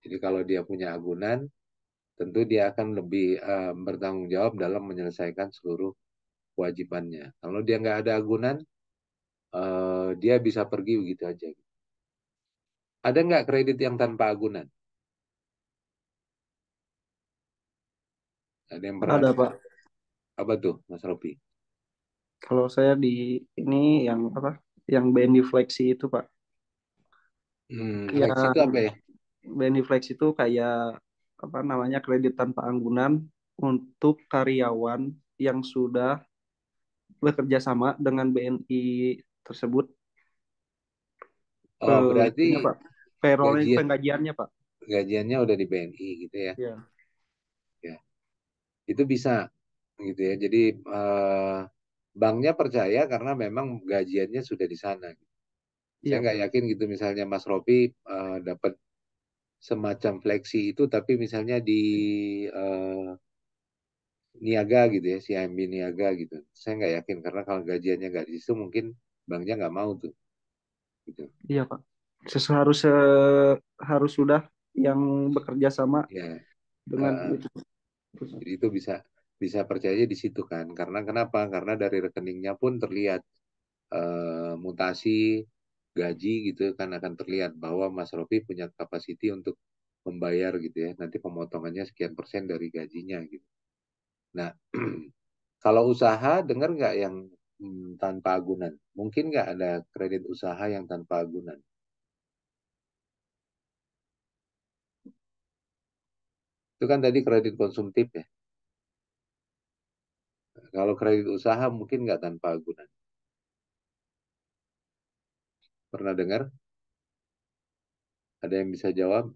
A: Jadi kalau dia punya agunan, tentu dia akan lebih bertanggung jawab dalam menyelesaikan seluruh kewajibannya. Kalau dia nggak ada agunan, dia bisa pergi begitu aja. Ada nggak kredit yang tanpa agunan? Ada yang pernah?
H: Ada, Pak.
A: Apa tuh, Mas Ropi?
H: Kalau saya di ini yang apa? Yang BNI Flexi itu, Pak.
A: Flex itu apa ya?
H: BNI Flex itu kayak apa namanya kredit tanpa anggunan untuk karyawan yang sudah bekerja sama dengan BNI tersebut.
A: Oh, berarti
H: Itunya, Pak. Payroll
A: gajian,
H: penggajiannya, Pak.
A: gajiannya udah di BNI gitu ya.
H: Iya.
A: Ya. Itu bisa gitu ya. Jadi banknya percaya karena memang gajiannya sudah di sana. Saya
H: Iya.
A: nggak yakin gitu misalnya Mas Ropi dapat semacam fleksi itu, tapi misalnya di niaga gitu ya, CIMB niaga gitu. Saya nggak yakin karena kalau gajiannya nggak di situ mungkin banknya nggak mau tuh. Gitu.
H: Iya, Pak. Harus sudah yang bekerja sama
A: Ya.
H: dengan itu.
A: Jadi itu bisa bisa percaya di situ kan. Karena kenapa? Karena dari rekeningnya pun terlihat mutasi gaji gitu kan akan terlihat bahwa Mas Rofi punya kapasiti untuk membayar gitu ya. Nanti pemotongannya sekian persen dari gajinya gitu. Nah, kalau usaha dengar nggak yang tanpa agunan? Mungkin nggak ada kredit usaha yang tanpa agunan? Itu kan tadi kredit konsumtif ya. Kalau kredit usaha mungkin nggak tanpa agunan. Pernah dengar? Ada yang bisa jawab?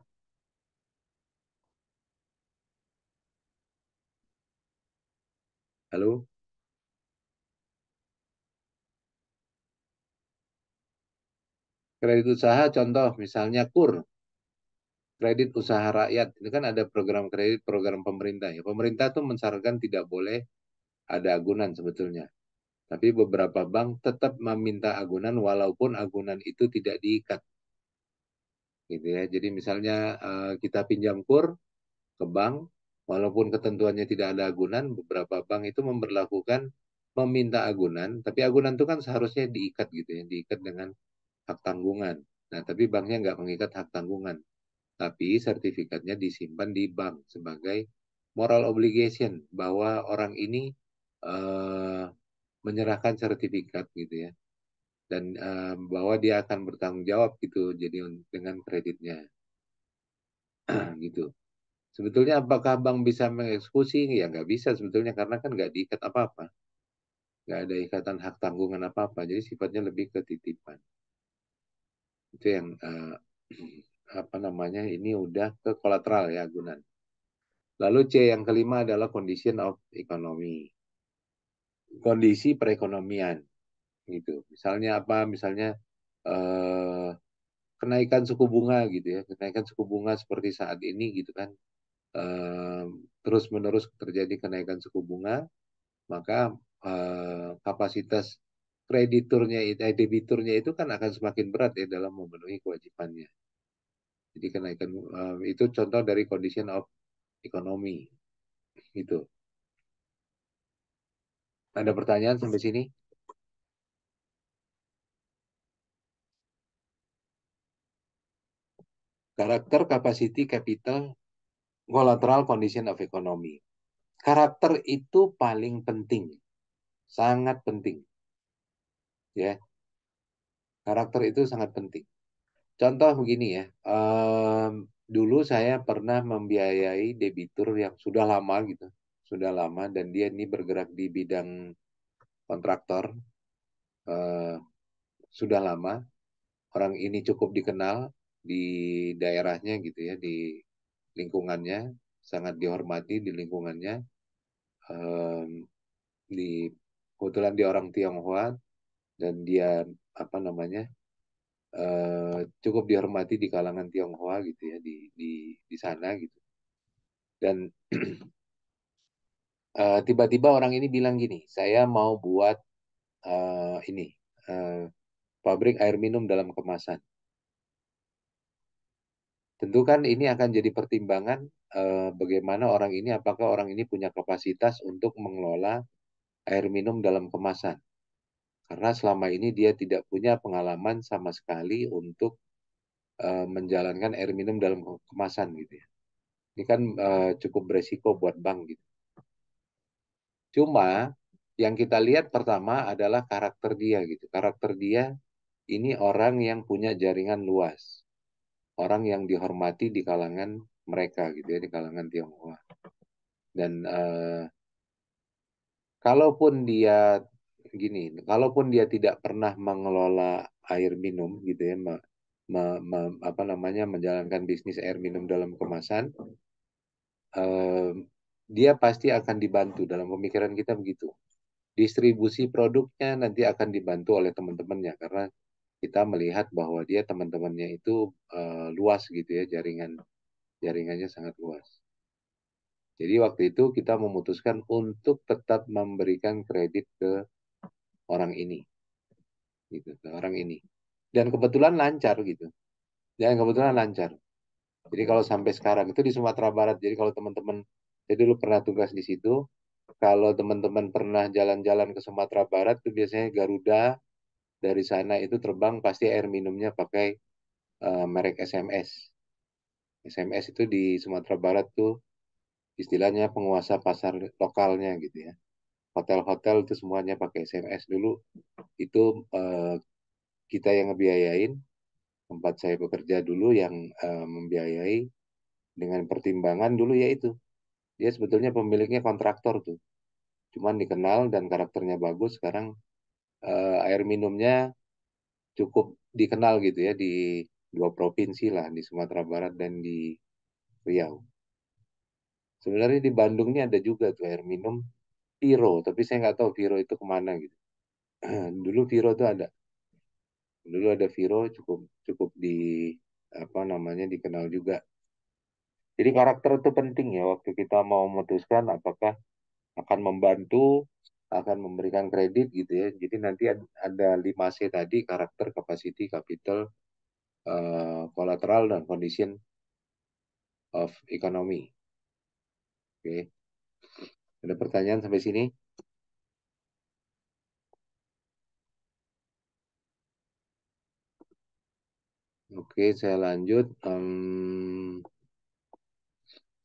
A: Halo? Kredit usaha contoh misalnya KUR, kredit usaha rakyat. Itu kan ada program kredit, program pemerintah ya. Pemerintah tuh mensyaratkan tidak boleh ada agunan sebetulnya. Tapi beberapa bank tetap meminta agunan walaupun agunan itu tidak diikat. Gitu ya. Jadi misalnya kita pinjam KUR ke bank, Walaupun ketentuannya tidak ada agunan, beberapa bank itu memberlakukan meminta agunan, tapi agunan itu kan seharusnya diikat gitu ya, diikat dengan hak tanggungan. Nah, tapi banknya nggak mengikat hak tanggungan, tapi sertifikatnya disimpan di bank sebagai moral obligation bahwa orang ini menyerahkan sertifikat gitu ya, dan bahwa dia akan bertanggung jawab gitu, jadi dengan kreditnya gitu. Sebetulnya apakah bank bisa mengeksekusi? Ya nggak bisa sebetulnya karena kan nggak diikat apa-apa. Nggak ada ikatan hak tanggungan apa-apa. Jadi sifatnya lebih ke titipan. Itu yang apa namanya, ini udah ke kolateral ya agunan. Lalu C yang kelima adalah condition of economy. Kondisi perekonomian gitu. Misalnya apa? Misalnya eh, kenaikan suku bunga gitu ya. Kenaikan suku bunga seperti saat ini gitu kan. Terus-menerus terjadi kenaikan suku bunga, maka kapasitas debiturnya itu kan akan semakin berat ya dalam memenuhi kewajibannya. Jadi kenaikan itu contoh dari condition of economy itu. Ada pertanyaan sampai sini? Karakter, capacity, capital, collateral, condition of economy. Karakter itu paling penting, sangat penting, ya. Karakter itu sangat penting. Contoh begini ya, dulu saya pernah membiayai debitur yang sudah lama gitu, sudah lama, dan dia ini bergerak di bidang kontraktor, sudah lama. Orang ini cukup dikenal di daerahnya gitu ya, di lingkungannya, sangat dihormati di lingkungannya. Di kebetulan dia orang Tionghoa dan dia apa namanya, cukup dihormati di kalangan Tionghoa gitu ya, di sana gitu. Dan tiba-tiba orang ini bilang gini, saya mau buat ini pabrik air minum dalam kemasan. Tentu kan ini akan jadi pertimbangan bagaimana orang ini, apakah orang ini punya kapasitas untuk mengelola air minum dalam kemasan. Karena selama ini dia tidak punya pengalaman sama sekali untuk menjalankan air minum dalam kemasan gitu ya. Ini kan cukup beresiko buat bank gitu. Cuma yang kita lihat pertama adalah karakter dia gitu. Karakter dia ini orang yang punya jaringan luas. Orang yang dihormati di kalangan mereka gitu ya, di kalangan Tionghoa. Dan kalaupun dia gini, kalaupun dia tidak pernah mengelola air minum gitu ya, apa namanya, menjalankan bisnis air minum dalam kemasan, dia pasti akan dibantu. Dalam pemikiran kita begitu. Distribusi produknya nanti akan dibantu oleh teman-temannya karena kita melihat bahwa dia teman-temannya itu luas gitu ya, jaringannya sangat luas. Jadi waktu itu kita memutuskan untuk tetap memberikan kredit ke orang ini, gitu, ke orang ini. Dan kebetulan lancar gitu. Dan kebetulan lancar. Jadi kalau sampai sekarang itu di Sumatera Barat. Jadi kalau teman-teman, saya dulu pernah tugas di situ. Kalau teman-teman pernah jalan-jalan ke Sumatera Barat, itu biasanya Garuda dari sana itu terbang pasti air minumnya pakai merek SMS. SMS itu di Sumatera Barat tuh istilahnya penguasa pasar lokalnya gitu ya. Hotel-hotel itu semuanya pakai SMS dulu. Itu kita yang ngebiayain, tempat saya bekerja dulu yang membiayai dengan pertimbangan dulu yaitu dia sebetulnya pemiliknya kontraktor tuh. Cuman dikenal dan karakternya bagus. Sekarang air minumnya cukup dikenal gitu ya di dua provinsi lah, di Sumatera Barat dan di Riau. Sebenarnya di Bandung ini ada juga tuh air minum Viro, tapi saya nggak tahu Viro itu kemana gitu. Dulu Viro itu ada. Dulu ada Viro, cukup cukup di apa namanya, dikenal juga. Jadi karakter itu penting ya waktu kita mau memutuskan apakah akan membantu, akan memberikan kredit gitu ya. Jadi nanti ada 5C tadi, karakter, capacity, capital, collateral, dan condition of economy. Oke. Ada pertanyaan sampai sini? Oke, saya lanjut.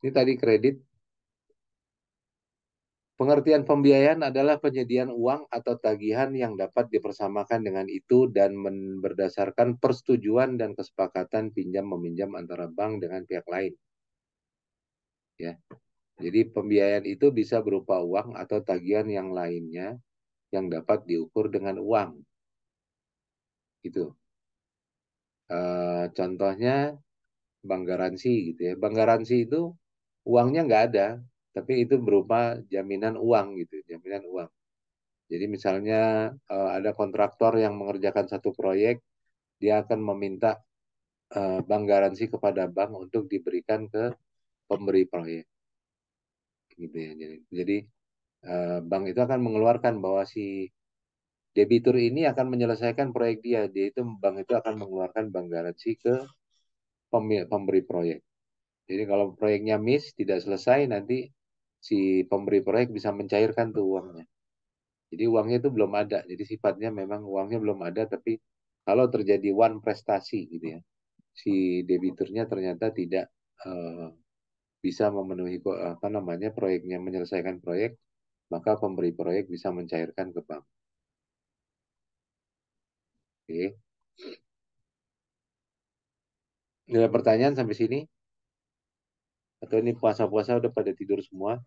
A: Ini tadi kredit. Pengertian pembiayaan adalah penyediaan uang atau tagihan yang dapat dipersamakan dengan itu dan berdasarkan persetujuan dan kesepakatan pinjam-meminjam antara bank dengan pihak lain. Ya. Jadi pembiayaan itu bisa berupa uang atau tagihan yang lainnya yang dapat diukur dengan uang. Gitu. Contohnya bank garansi gitu ya. Bank garansi itu uangnya nggak ada, tapi itu berupa jaminan uang gitu, jaminan uang. Jadi misalnya ada kontraktor yang mengerjakan satu proyek, dia akan meminta bank garansi kepada bank untuk diberikan ke pemberi proyek. Gitu ya. Jadi bank itu akan mengeluarkan bahwa si debitur ini akan menyelesaikan proyek dia. Dia itu bank itu akan mengeluarkan bank garansi ke pemberi proyek. Jadi kalau proyeknya miss, tidak selesai, nanti si pemberi proyek bisa mencairkan tuh uangnya. Jadi uangnya itu belum ada. Jadi sifatnya memang uangnya belum ada, tapi kalau terjadi one prestasi gitu ya, si debiturnya ternyata tidak bisa memenuhi apa namanya proyeknya, menyelesaikan proyek, maka pemberi proyek bisa mencairkan ke bank. Oke. Ada pertanyaan sampai sini? Atau ini puasa-puasa udah pada tidur semua?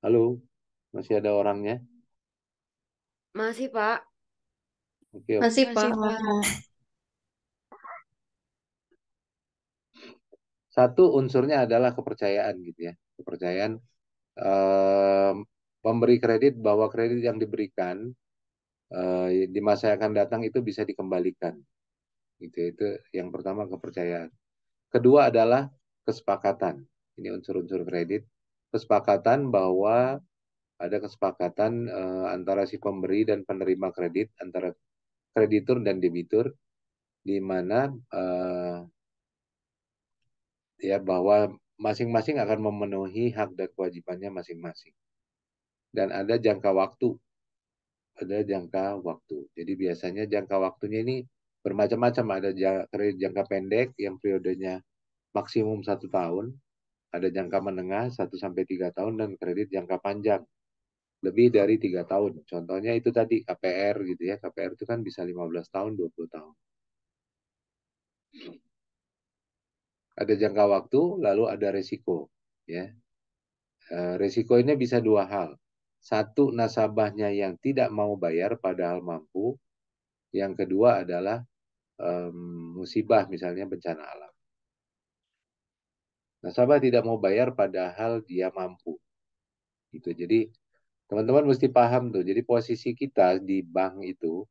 A: Halo, masih ada orangnya?
E: Masih, Pak.
A: Oke, oke.
C: Masih,
D: Masih,
C: Pak.
D: Pak.
A: Satu unsurnya adalah kepercayaan gitu ya. Kepercayaan pemberi kredit bahwa kredit yang diberikan di masa yang akan datang itu bisa dikembalikan. Itu yang pertama, kepercayaan. Kedua adalah kesepakatan. Ini unsur-unsur kredit. Kesepakatan bahwa ada kesepakatan antara si pemberi dan penerima kredit, antara kreditur dan debitur, di mana ya bahwa masing-masing akan memenuhi hak dan kewajibannya masing-masing. Dan ada jangka waktu. Ada jangka waktu. Jadi biasanya jangka waktunya ini bermacam-macam. Ada kredit jangka pendek yang periodenya maksimum 1 tahun. Ada jangka menengah 1 sampai 3 tahun dan kredit jangka panjang lebih dari 3 tahun. Contohnya itu tadi KPR gitu ya. KPR itu kan bisa 15 tahun, 20 tahun. Ada jangka waktu, lalu ada resiko. Ya. Resiko ini bisa dua hal. Satu, nasabahnya yang tidak mau bayar padahal mampu. Yang kedua adalah musibah, misalnya bencana alam. Nasabah tidak mau bayar padahal dia mampu. Gitu. Jadi teman-teman mesti paham tuh. Jadi posisi kita di bank itu,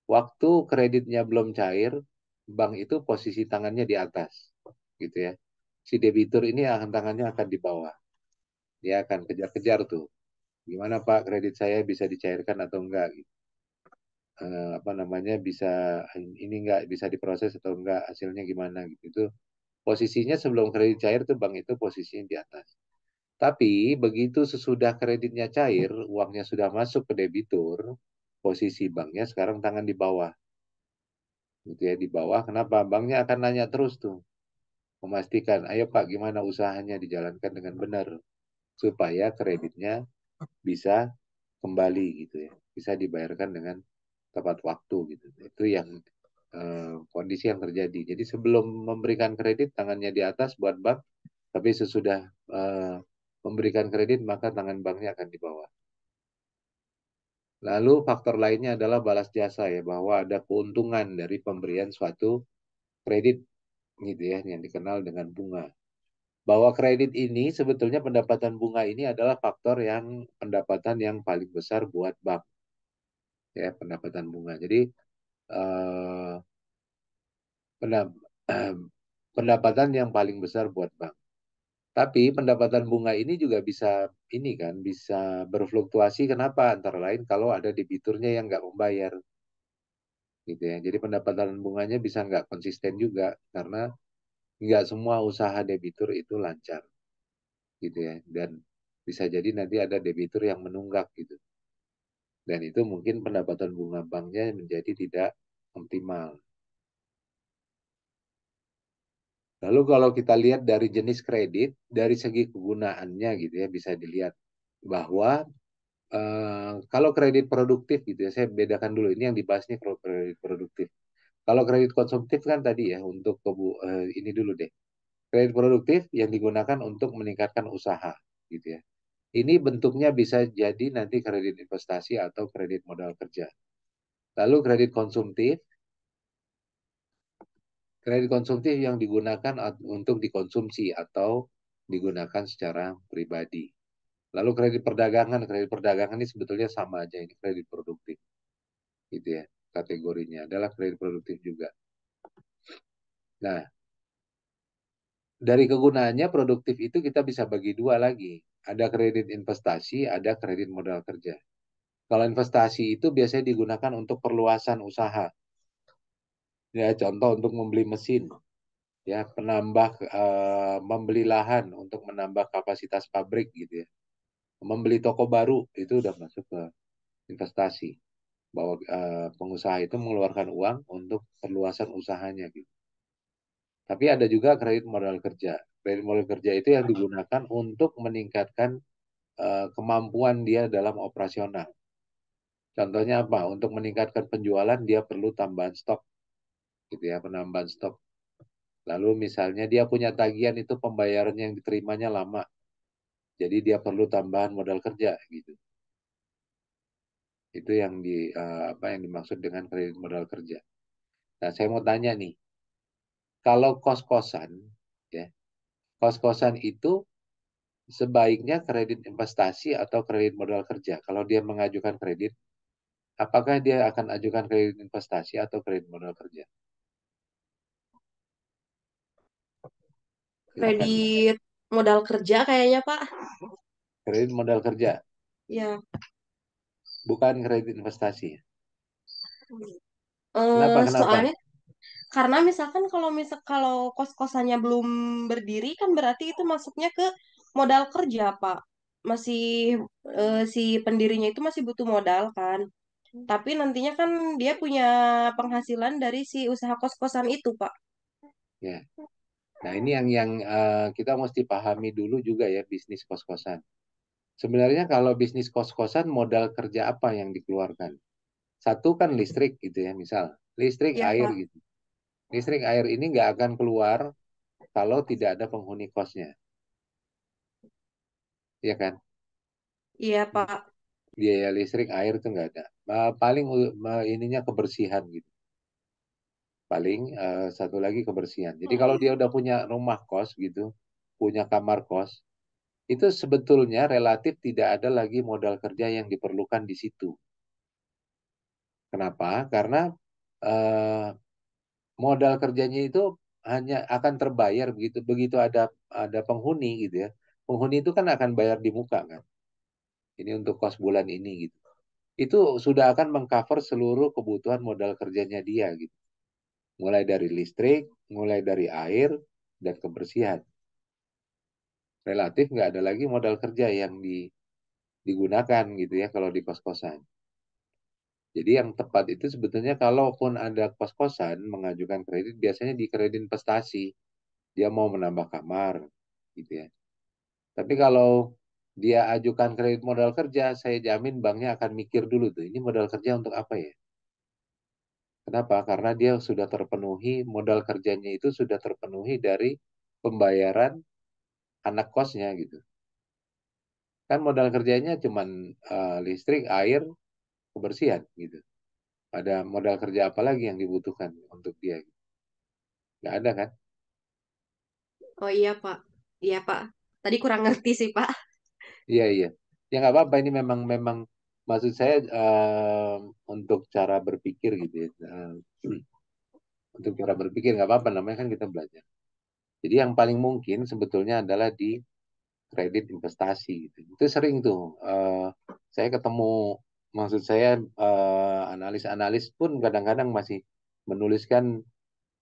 A: waktu kreditnya belum cair, bank itu posisi tangannya di atas. Gitu ya. Si debitur ini tangannya akan di bawah. Dia akan kejar-kejar tuh. Gimana Pak, kredit saya bisa dicairkan atau enggak? Gitu. Apa namanya, bisa ini enggak, bisa diproses atau enggak, hasilnya gimana gitu. Itu posisinya sebelum kredit cair tuh bank itu posisinya di atas. Tapi begitu sesudah kreditnya cair, uangnya sudah masuk ke debitur, posisi banknya sekarang tangan di bawah. Gitu ya, di bawah. Kenapa? Banknya akan nanya terus tuh. Memastikan, ayo Pak, gimana usahanya dijalankan dengan benar. Supaya kreditnya bisa kembali gitu ya. Bisa dibayarkan dengan tepat waktu gitu. Itu yang kondisi yang terjadi. Jadi sebelum memberikan kredit, tangannya di atas buat bank. Tapi sesudah memberikan kredit, maka tangan banknya akan di bawah. Lalu faktor lainnya adalah balas jasa ya, bahwa ada keuntungan dari pemberian suatu kredit gitu ya, yang dikenal dengan bunga. Bahwa kredit ini sebetulnya pendapatan bunga ini adalah faktor yang pendapatan yang paling besar buat bank. Ya, pendapatan bunga. Jadi pendapatan yang paling besar buat bank. Tapi pendapatan bunga ini juga bisa ini kan, bisa berfluktuasi. Kenapa? Antara lain kalau ada debiturnya yang nggak membayar. gitu ya. Jadi pendapatan bunganya bisa nggak konsisten juga karena nggak semua usaha debitur itu lancar gitu ya. Dan bisa jadi nanti ada debitur yang menunggak gitu. Dan itu mungkin pendapatan bunga banknya menjadi tidak optimal. Lalu kalau kita lihat dari jenis kredit, dari segi kegunaannya gitu ya, bisa dilihat bahwa kalau kredit produktif gitu ya, saya bedakan dulu, ini yang dibahas nih kalau kredit produktif. Kalau kredit konsumtif kan tadi ya, untuk ini dulu deh. Kredit produktif yang digunakan untuk meningkatkan usaha gitu ya. Ini bentuknya bisa jadi nanti kredit investasi atau kredit modal kerja. Lalu kredit konsumtif yang digunakan untuk dikonsumsi atau digunakan secara pribadi. Lalu kredit perdagangan ini sebetulnya sama aja, ini kredit produktif. Gitu ya, kategorinya adalah kredit produktif juga. Nah, dari kegunaannya produktif itu kita bisa bagi dua lagi. Ada kredit investasi, ada kredit modal kerja. Kalau investasi itu biasanya digunakan untuk perluasan usaha. Ya, contoh untuk membeli mesin, ya, membeli lahan untuk menambah kapasitas pabrik gitu ya. Membeli toko baru itu udah masuk ke investasi. Bahwa pengusaha itu mengeluarkan uang untuk perluasan usahanya gitu. Tapi ada juga kredit modal kerja. Kredit modal kerja itu yang digunakan untuk meningkatkan kemampuan dia dalam operasional. Contohnya apa? Untuk meningkatkan penjualan dia perlu tambahan stok, gitu ya, penambahan stok. Lalu misalnya dia punya tagihan itu pembayaran yang diterimanya lama, jadi dia perlu tambahan modal kerja, gitu. Itu yang apa yang dimaksud dengan kredit modal kerja. Nah, saya mau tanya nih, kalau kos-kosan, ya, kos-kosan itu sebaiknya kredit investasi atau kredit modal kerja. Kalau dia mengajukan kredit, apakah dia akan ajukan kredit investasi atau kredit modal kerja? Silakan.
C: Kredit modal kerja kayaknya, Pak.
A: Kredit modal kerja,
C: Ya.
A: bukan kredit investasi.
C: Eh,
A: Kenapa?
C: soalnya karena misalkan kalau kos-kosannya belum berdiri kan berarti itu masuknya ke modal kerja, Pak. Masih si pendirinya itu masih butuh modal kan. Tapi nantinya kan dia punya penghasilan dari si usaha kos-kosan itu, Pak.
A: Ya. Nah, ini yang kita mesti pahami dulu juga ya, bisnis kos-kosan. Sebenarnya kalau bisnis kos-kosan modal kerja apa yang dikeluarkan? Satu kan listrik gitu ya, misal. Listrik,
C: Iya,
A: air
C: Pak.
A: gitu. Listrik, air ini nggak akan keluar kalau tidak ada penghuni kosnya. Iya kan?
C: Iya, Pak.
A: Biaya listrik, air itu nggak ada. Paling ininya kebersihan gitu. Paling satu lagi kebersihan. Jadi kalau dia udah punya rumah kos gitu, punya kamar kos, itu sebetulnya relatif tidak ada lagi modal kerja yang diperlukan di situ. Kenapa? Karena eh, modal kerjanya itu hanya akan terbayar begitu begitu ada penghuni gitu ya. Penghuni itu kan akan bayar di muka kan. Ini untuk kos bulan ini gitu. Itu sudah akan mengcover seluruh kebutuhan modal kerjanya dia gitu. Mulai dari listrik, mulai dari air dan kebersihan. Relatif nggak ada lagi modal kerja yang digunakan gitu ya kalau di kos-kosan. Jadi yang tepat itu sebetulnya kalaupun ada kos-kosan mengajukan kredit, biasanya di kredit investasi. Dia mau menambah kamar gitu ya. Tapi kalau dia ajukan kredit modal kerja, saya jamin banknya akan mikir dulu tuh, ini modal kerja untuk apa ya? Kenapa? Karena dia sudah terpenuhi, modal kerjanya itu sudah terpenuhi dari pembayaran anak kosnya gitu. Kan modal kerjanya cuma listrik, air, kebersihan gitu. Ada modal kerja apa lagi yang dibutuhkan untuk dia? Nggak ada kan?
C: Oh iya, Pak. Iya, Pak. Tadi kurang ngerti sih, Pak.
A: Iya, iya. Ya nggak apa-apa, ini memang memang maksud saya untuk cara berpikir gitu ya. Untuk cara berpikir nggak apa-apa, namanya kan kita belajar. Jadi yang paling mungkin sebetulnya adalah di kredit investasi gitu. Itu sering tuh saya ketemu, maksud saya analis-analis pun kadang-kadang masih menuliskan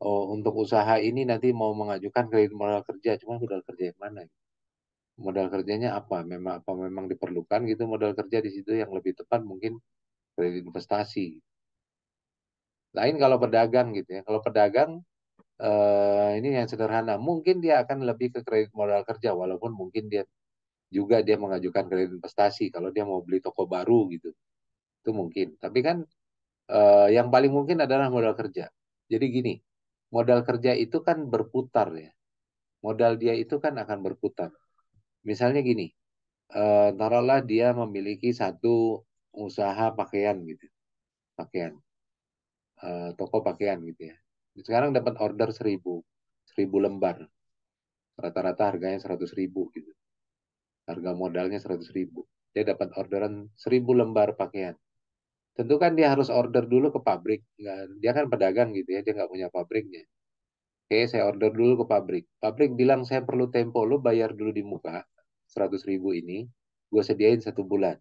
A: untuk usaha ini nanti mau mengajukan kredit modal kerja, cuma modal kerja yang mana? Modal kerjanya apa? Memang diperlukan gitu modal kerja di situ, yang lebih tepat mungkin kredit investasi. Lain kalau pedagang gitu ya. Kalau pedagang ini yang sederhana, mungkin dia akan lebih ke kredit modal kerja, walaupun mungkin dia mengajukan kredit investasi kalau dia mau beli toko baru gitu. Itu mungkin. Tapi kan yang paling mungkin adalah modal kerja. Jadi gini, modal kerja itu kan berputar ya. Modal dia itu kan akan berputar. Misalnya gini, taruhlah dia memiliki satu usaha pakaian gitu. Pakaian. Toko pakaian gitu ya. Sekarang dapat order 1000 lembar. Rata-rata harganya 100.000 gitu. Harga modalnya 100.000. Dia dapat orderan 1000 lembar pakaian. Tentu kan dia harus order dulu ke pabrik. Dia kan pedagang gitu ya, dia nggak punya pabriknya. Oke, saya order dulu ke pabrik. Pabrik bilang saya perlu tempo, lo bayar dulu di muka 100.000 ini, gue sediain 1 bulan.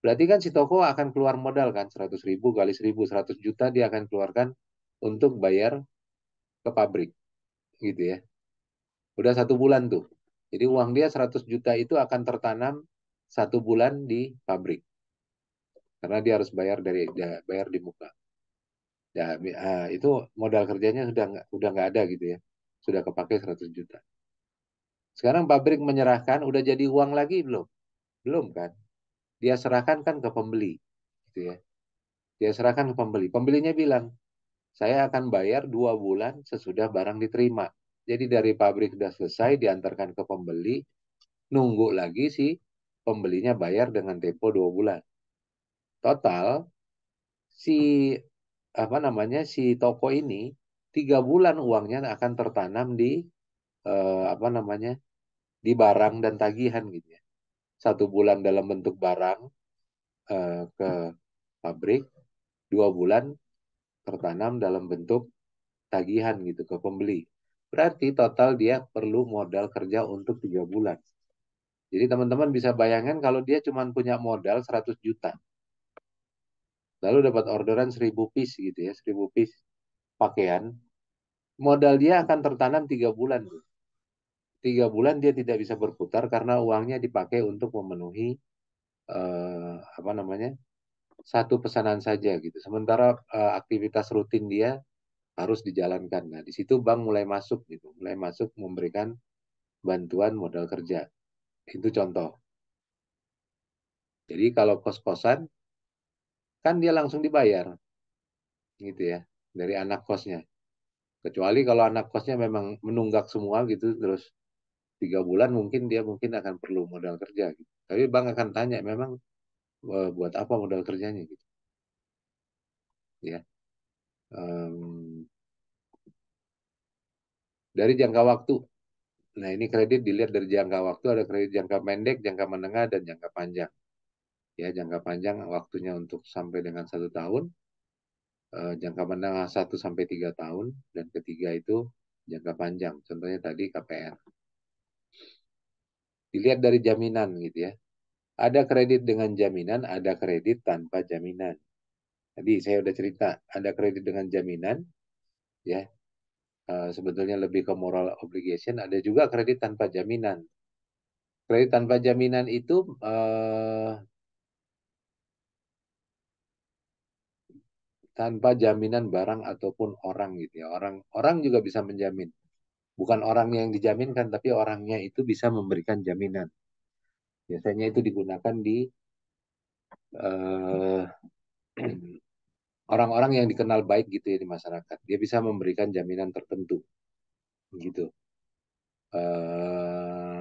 A: Berarti kan si toko akan keluar modal kan, 100.000 kali 1.000, 100 juta dia akan keluarkan untuk bayar ke pabrik. Gitu ya. Udah 1 bulan tuh. Jadi uang dia 100 juta itu akan tertanam 1 bulan di pabrik. Karena dia harus bayar di muka. Ya, itu modal kerjanya udah nggak ada gitu ya. Sudah kepake 100 juta. Sekarang pabrik menyerahkan, udah jadi uang lagi belum? Belum kan? Dia serahkan kan ke pembeli. Gitu ya. Dia serahkan ke pembeli. Pembelinya bilang, saya akan bayar 2 bulan sesudah barang diterima. Jadi dari pabrik sudah selesai, diantarkan ke pembeli, nunggu lagi si pembelinya bayar dengan tempo 2 bulan. Total, si toko ini 3 bulan uangnya akan tertanam di di barang dan tagihan gitu ya. 1 bulan dalam bentuk barang ke pabrik, 2 bulan tertanam dalam bentuk tagihan gitu ke pembeli. Berarti total dia perlu modal kerja untuk 3 bulan. Jadi teman-teman bisa bayangkan kalau dia cuma punya modal 100 juta. Lalu dapat orderan 1000 piece gitu ya, 1000 piece pakaian. Modal dia akan tertanam 3 bulan. 3 bulan dia tidak bisa berputar karena uangnya dipakai untuk memenuhi satu pesanan saja gitu. Sementara aktivitas rutin dia harus dijalankan. Nah, di situ bank mulai masuk gitu, mulai masuk memberikan bantuan modal kerja. Itu contoh. Jadi kalau kos-kosan kan dia langsung dibayar gitu ya dari anak kosnya. Kecuali kalau anak kosnya memang menunggak semua gitu, terus 3 bulan dia mungkin akan perlu modal kerja gitu. Tapi bank akan tanya memang buat apa modal kerjanya gitu. Ya. Dari jangka waktu. Nah, ini kredit dilihat dari jangka waktu, ada kredit jangka pendek, jangka menengah, dan jangka panjang. Ya, jangka panjang waktunya untuk sampai dengan 1 tahun, jangka menengah 1 sampai 3 tahun, dan ketiga itu jangka panjang. Contohnya tadi KPR. Dilihat dari jaminan gitu ya. Ada kredit dengan jaminan, ada kredit tanpa jaminan. Tadi saya udah cerita, ada kredit dengan jaminan, ya. Sebetulnya lebih ke moral obligation, ada juga kredit tanpa jaminan. Kredit tanpa jaminan itu tanpa jaminan barang ataupun orang gitu ya. Orang juga bisa menjamin. Bukan orangnya yang dijaminkan, tapi orangnya itu bisa memberikan jaminan. Biasanya itu digunakan di orang-orang yang dikenal baik gitu ya di masyarakat. Dia bisa memberikan jaminan tertentu. Gitu.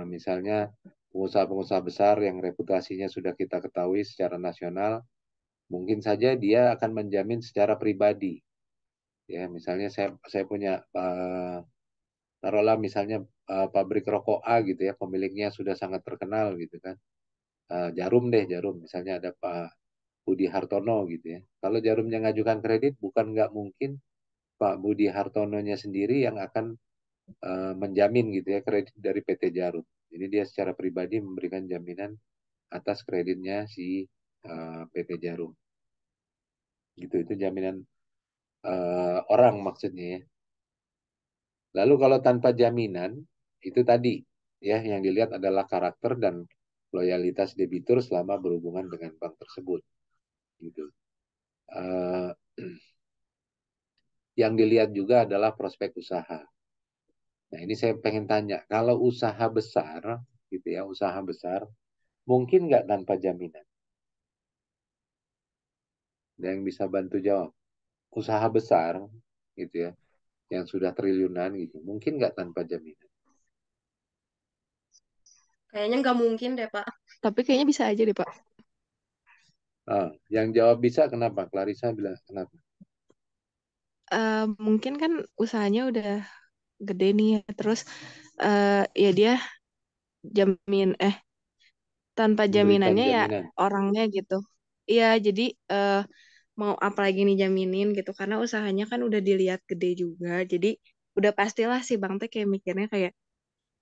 A: Misalnya pengusaha-pengusaha besar yang reputasinya sudah kita ketahui secara nasional, mungkin saja dia akan menjamin secara pribadi. Ya, misalnya saya punya taruhlah misalnya pabrik rokok A gitu ya, pemiliknya sudah sangat terkenal gitu kan. Jarum misalnya ada Pak Budi Hartono gitu ya. Kalau Jarumnya ngajukan kredit, bukan nggak mungkin Pak Budi Hartononya sendiri yang akan menjamin gitu ya kredit dari PT Jarum. Jadi dia secara pribadi memberikan jaminan atas kreditnya si PT Jarum. Gitu, itu jaminan orang maksudnya ya. Lalu kalau tanpa jaminan, itu tadi ya yang dilihat adalah karakter dan loyalitas debitur selama berhubungan dengan bank tersebut. Gitu. Eh, yang dilihat juga adalah prospek usaha. Nah ini saya pengen tanya, kalau usaha besar, gitu ya, usaha besar, mungkin nggak tanpa jaminan? Ada yang bisa bantu jawab? Usaha besar, gitu ya, yang sudah triliunan gitu, mungkin nggak tanpa jaminan?
C: Kayaknya nggak mungkin deh, Pak.
I: Tapi kayaknya bisa aja deh, Pak.
A: Yang jawab bisa kenapa? Clarissa bilang kenapa?
I: Mungkin kan usahanya udah gede nih ya. Terus ya dia jamin tanpa
A: Memberikan
I: jaminannya ya
A: jaminan.
I: orangnya gitu. Iya, jadi mau apa lagi nih jaminin gitu karena usahanya kan udah dilihat gede juga. Jadi udah pastilah si Bang teh kayak mikirnya kayak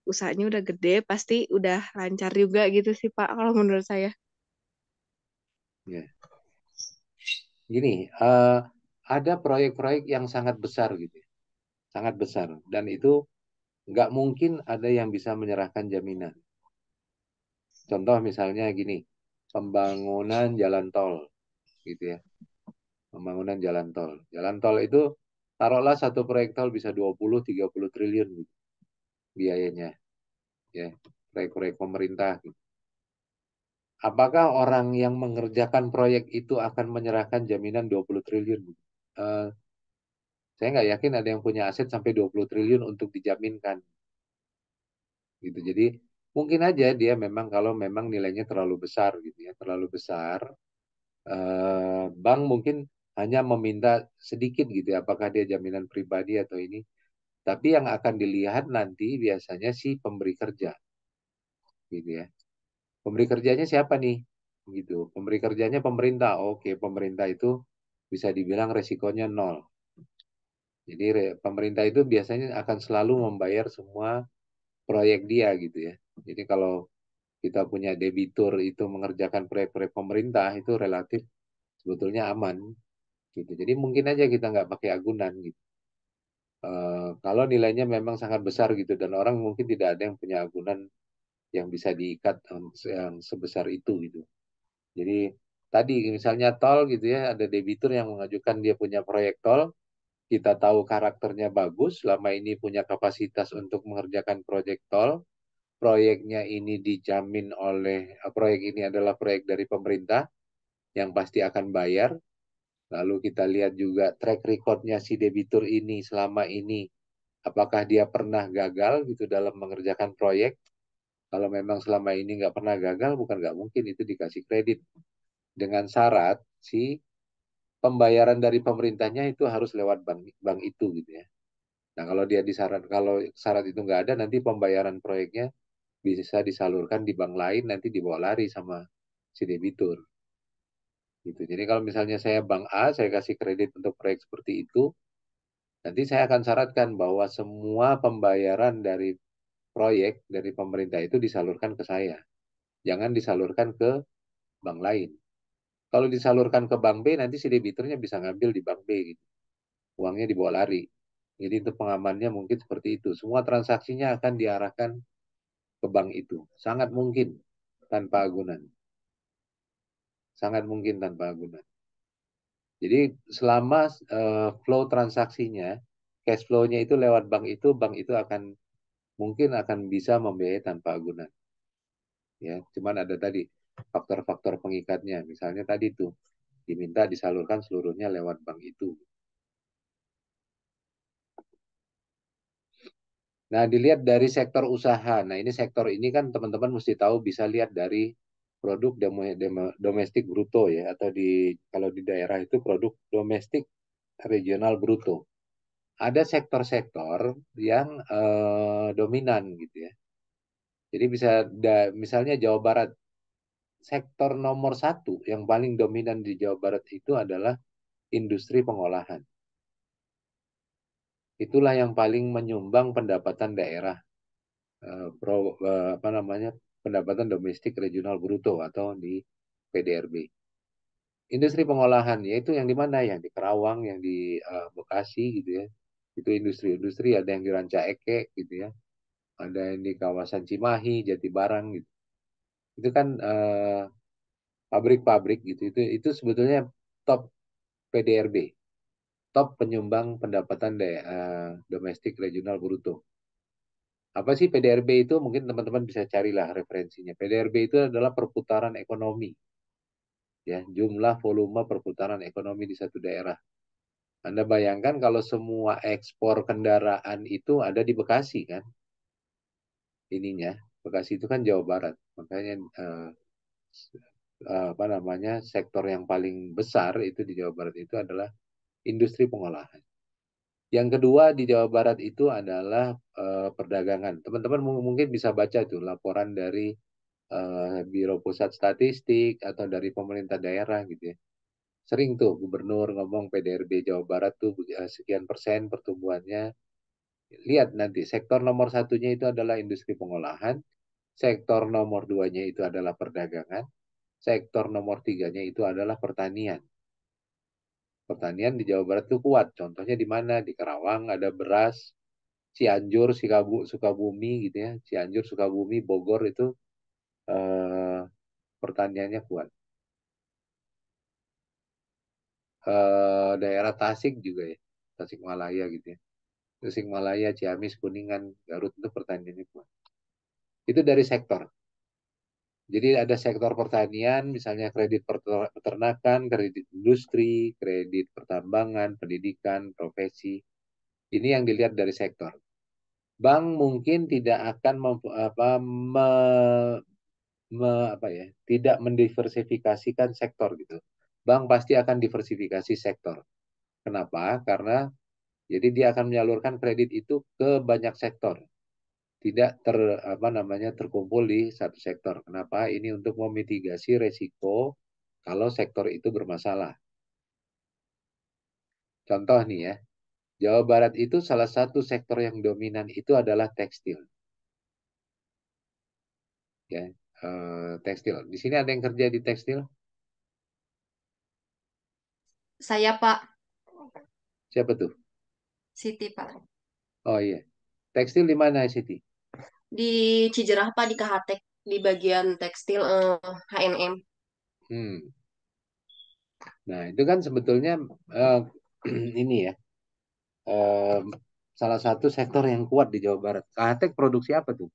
I: usahanya udah gede, pasti udah lancar juga gitu sih Pak kalau menurut saya.
A: Ya. Gini, ada proyek-proyek yang sangat besar gitu, ya. Sangat besar, dan itu nggak mungkin ada yang bisa menyerahkan jaminan. Contoh misalnya gini, pembangunan jalan tol, gitu ya, pembangunan jalan tol. Jalan tol itu taruhlah satu proyek tol bisa 20-30 triliun gitu, biayanya, ya, proyek-proyek pemerintah. Gitu. Apakah orang yang mengerjakan proyek itu akan menyerahkan jaminan 20 triliun? Eh, saya nggak yakin ada yang punya aset sampai 20 triliun untuk dijaminkan. Gitu. Jadi mungkin aja dia memang kalau memang nilainya terlalu besar gitu ya, terlalu besar, bank mungkin hanya meminta sedikit gitu ya, apakah dia jaminan pribadi atau ini. Tapi yang akan dilihat nanti biasanya si pemberi kerja, gitu ya. Pemberi kerjanya siapa nih? Gitu. Pemberi kerjanya pemerintah. Oke, pemerintah itu bisa dibilang resikonya nol. Jadi pemerintah itu biasanya akan selalu membayar semua proyek dia gitu ya. Jadi kalau kita punya debitur itu mengerjakan proyek-proyek pemerintah itu relatif sebetulnya aman gitu. Jadi mungkin aja kita nggak pakai agunan gitu. Kalau nilainya memang sangat besar gitu dan orang mungkin tidak ada yang punya agunan yang bisa diikat yang sebesar itu gitu. Jadi tadi misalnya tol gitu ya, ada debitur yang mengajukan dia punya proyek tol, kita tahu karakternya bagus, selama ini punya kapasitas untuk mengerjakan proyek tol, proyeknya ini dijamin oleh proyek ini adalah proyek dari pemerintah yang pasti akan bayar. Lalu kita lihat juga track recordnya si debitur ini selama ini, apakah dia pernah gagal gitu dalam mengerjakan proyek. Kalau memang selama ini nggak pernah gagal, bukan nggak mungkin itu dikasih kredit. Dengan syarat si pembayaran dari pemerintahnya itu harus lewat bank bank itu gitu ya. Nah kalau dia disyarat kalau syarat itu nggak ada, nanti pembayaran proyeknya bisa disalurkan di bank lain, nanti dibawa lari sama si debitur. Gitu. Jadi kalau misalnya saya bank A, saya kasih kredit untuk proyek seperti itu, nanti saya akan syaratkan bahwa semua pembayaran dari proyek dari pemerintah itu disalurkan ke saya. Jangan disalurkan ke bank lain. Kalau disalurkan ke bank B, nanti si debiturnya bisa ngambil di bank B. Gitu. Uangnya dibawa lari. Jadi itu pengamannya mungkin seperti itu. Semua transaksinya akan diarahkan ke bank itu. Sangat mungkin tanpa agunan. Sangat mungkin tanpa agunan. Jadi selama flow transaksinya, cash flow-nya itu lewat bank itu akan mungkin akan bisa membiayai tanpa agunan. Ya, cuman ada tadi faktor-faktor pengikatnya. Misalnya tadi tuh diminta disalurkan seluruhnya lewat bank itu. Nah, dilihat dari sektor usaha. Nah, ini sektor ini kan teman-teman mesti tahu bisa lihat dari produk domestik bruto ya, atau kalau di daerah itu produk domestik regional bruto. Ada sektor-sektor yang dominan gitu ya. Jadi misalnya Jawa Barat, sektor nomor satu yang paling dominan di Jawa Barat itu adalah industri pengolahan. Itulah yang paling menyumbang pendapatan daerah, apa namanya, pendapatan domestik regional bruto atau di PDRB. Industri pengolahan, yaitu yang di mana? Yang di Kerawang, yang di Bekasi gitu ya. Itu industri-industri, ada yang di Ranca Ekek gitu ya. Ada yang di kawasan Cimahi, Jatibarang gitu. Itu kan pabrik-pabrik gitu. Itu sebetulnya top PDRB, top penyumbang pendapatan domestik regional bruto. Apa sih PDRB itu? Mungkin teman-teman bisa carilah referensinya. PDRB itu adalah perputaran ekonomi, ya, jumlah volume perputaran ekonomi di satu daerah. Anda bayangkan kalau semua ekspor kendaraan itu ada di Bekasi kan? Ininya, Bekasi itu kan Jawa Barat. Makanya apa namanya, sektor yang paling besar itu di Jawa Barat itu adalah industri pengolahan. Yang kedua di Jawa Barat itu adalah perdagangan. Teman-teman mungkin bisa baca tuh laporan dari Biro Pusat Statistik atau dari pemerintah daerah gitu ya. Sering tuh gubernur ngomong PDRB Jawa Barat tuh sekian persen pertumbuhannya. Lihat nanti sektor nomor satunya itu adalah industri pengolahan, sektor nomor duanya itu adalah perdagangan, sektor nomor tiganya itu adalah pertanian. Pertanian di Jawa Barat itu kuat. Contohnya di mana? Di Karawang ada beras, Cianjur, Sukabumi gitu ya. Cianjur, Sukabumi, Bogor itu pertaniannya kuat. Daerah Tasik juga ya. Tasikmalaya gitu ya. Tasikmalaya, Ciamis, Kuningan, Garut itu pertaniannya kuat. Itu dari sektor. Jadi ada sektor pertanian, misalnya kredit peternakan, kredit industri, kredit pertambangan, pendidikan, profesi. Ini yang dilihat dari sektor. Bank mungkin tidak akan tidak mendiversifikasikan sektor gitu. Bank pasti akan diversifikasi sektor. Kenapa? Karena jadi dia akan menyalurkan kredit itu ke banyak sektor. Tidak terkumpul di satu sektor. Kenapa? Ini untuk memitigasi resiko kalau sektor itu bermasalah. Contoh nih ya, Jawa Barat itu salah satu sektor yang dominan itu adalah tekstil. Ya, tekstil. Di sini ada yang kerja di tekstil?
C: Saya Pak,
A: Siapa tuh?
C: Siti Pak.
A: Oh iya. Tekstil di mana, Siti?
C: Di Cijerah Pak, di Kahatek, di bagian tekstil H&M.
A: Nah, itu kan sebetulnya ini ya, salah satu sektor yang kuat di Jawa Barat. Kahatek produksi apa tuh?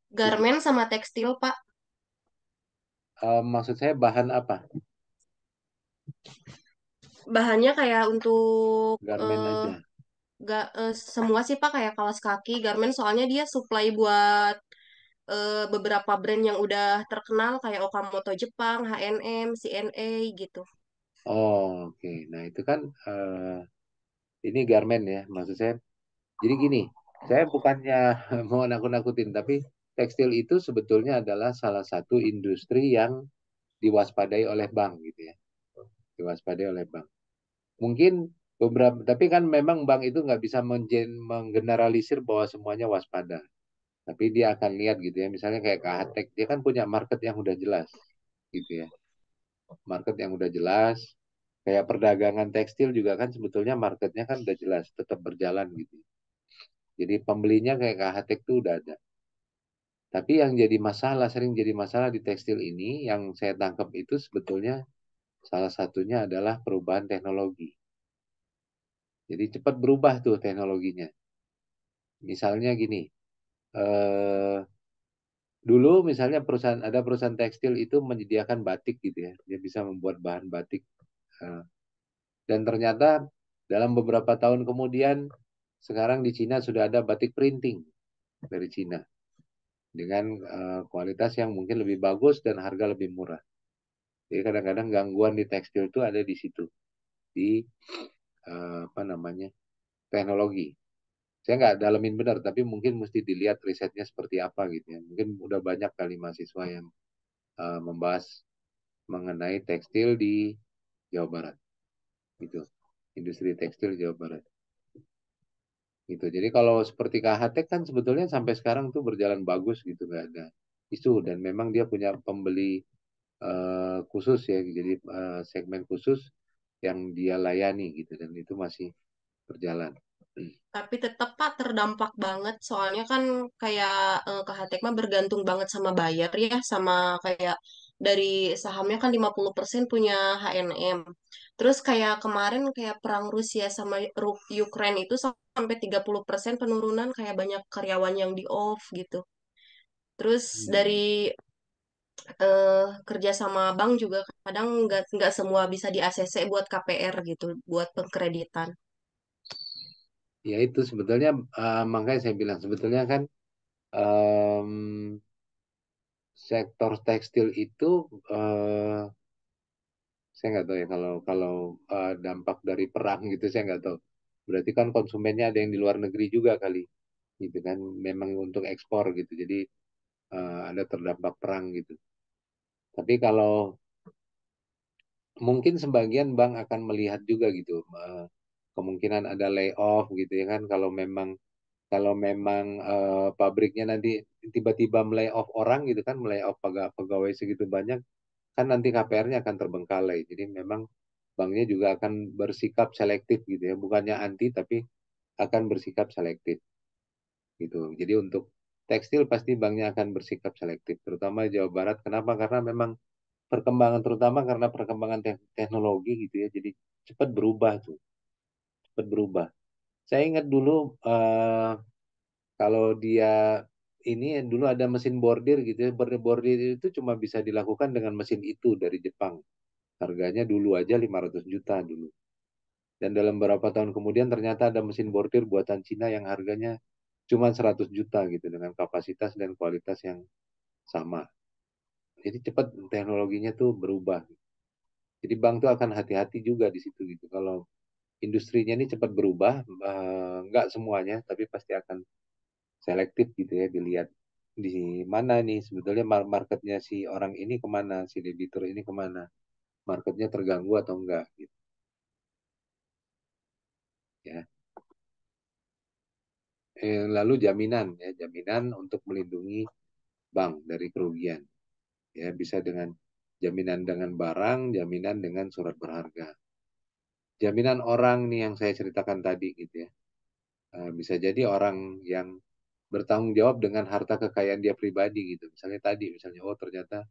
C: Garmen sama tekstil Pak.
A: Maksud saya bahan apa?
C: Bahannya kayak untuk
A: Garmen aja.
C: semua sih Pak, kayak kaos kaki, garmen, soalnya dia supply buat beberapa brand yang udah terkenal kayak Okamoto Jepang, H&M, CNA gitu.
A: Oh, oke. Nah, itu kan ini garmen ya, maksud saya. Jadi gini, saya bukannya mau nakut-nakutin, tapi tekstil itu sebetulnya adalah salah satu industri yang diwaspadai oleh bank gitu ya. Diwaspadai oleh bank. Mungkin beberapa, tapi kan memang bank itu nggak bisa menggeneralisir bahwa semuanya waspada. Tapi dia akan lihat gitu ya, misalnya kayak Kahatek, dia kan punya market yang udah jelas gitu ya. Market yang udah jelas, kayak perdagangan tekstil juga kan sebetulnya marketnya kan udah jelas, tetap berjalan gitu. Jadi pembelinya kayak Kahatek tuh udah ada. Tapi yang jadi masalah, sering jadi masalah di tekstil ini, yang saya tangkap itu sebetulnya salah satunya adalah perubahan teknologi. Jadi cepat berubah tuh teknologinya. Misalnya gini, eh, dulu misalnya ada perusahaan tekstil itu menyediakan batik gitu ya, dia bisa membuat bahan batik. Eh, dan ternyata dalam beberapa tahun kemudian, sekarang di Cina sudah ada batik printing dari Cina dengan kualitas yang mungkin lebih bagus dan harga lebih murah. Jadi kadang-kadang gangguan di tekstil itu ada di situ, di teknologi. Saya nggak dalemin benar, tapi mungkin mesti dilihat risetnya seperti apa gitu ya. Mungkin udah banyak kali mahasiswa yang membahas mengenai tekstil di Jawa Barat, gitu. Industri tekstil Jawa Barat, gitu. Jadi kalau seperti KHT kan sebetulnya sampai sekarang tuh berjalan bagus gitu, nggak ada isu, dan memang dia punya pembeli khusus ya, jadi segmen khusus yang dia layani gitu, dan itu masih berjalan.
C: Tapi tetap Pak terdampak banget, soalnya kan kayak KHTK mah bergantung banget sama buyer ya, sama kayak dari sahamnya kan 50% punya HNM. Terus kayak kemarin kayak perang Rusia sama Ukraine itu sampai 30% penurunan, kayak banyak karyawan yang di off gitu. Terus dari kerja sama bank juga kadang nggak semua bisa di ACC buat KPR gitu, buat pengkreditan.
A: Ya itu sebetulnya makanya saya bilang sebetulnya kan em, sektor tekstil itu saya nggak tahu ya, kalau kalau dampak dari perang gitu saya nggak tahu. Berarti kan konsumennya ada yang di luar negeri juga kali, gitu kan, memang untuk ekspor gitu. Jadi ada terdampak perang gitu. Tapi kalau mungkin sebagian bank akan melihat juga gitu, kemungkinan ada layoff gitu ya kan, kalau memang pabriknya nanti tiba-tiba melay-off orang gitu kan, melay-off pegawai segitu banyak, kan nanti KPR-nya akan terbengkalai. Jadi memang banknya juga akan bersikap selektif gitu ya, bukannya anti tapi akan bersikap selektif gitu. Jadi untuk tekstil pasti banknya akan bersikap selektif, terutama Jawa Barat. Kenapa? Karena memang terutama karena perkembangan teknologi gitu ya, jadi cepat berubah tuh, cepat berubah. Saya ingat dulu kalau dia ini dulu ada mesin bordir gitu ya. Bordir itu cuma bisa dilakukan dengan mesin itu dari Jepang. Harganya dulu aja 500 juta dulu. Dan dalam beberapa tahun kemudian ternyata ada mesin bordir buatan Cina yang harganya cuma 100 juta gitu, dengan kapasitas dan kualitas yang sama. Jadi cepat teknologinya tuh berubah. Jadi bank tuh akan hati-hati juga di situ gitu. Kalau industrinya ini cepat berubah, nggak semuanya, tapi pasti akan selektif gitu ya, dilihat di mana nih sebetulnya marketnya si orang ini kemana, si debitur ini kemana, marketnya terganggu atau enggak gitu ya. Lalu jaminan ya, jaminan untuk melindungi bank dari kerugian ya, bisa dengan jaminan dengan barang, jaminan dengan surat berharga. Jaminan orang nih yang saya ceritakan tadi gitu ya. Bisa jadi orang yang bertanggung jawab dengan harta kekayaan dia pribadi gitu. Misalnya oh ternyata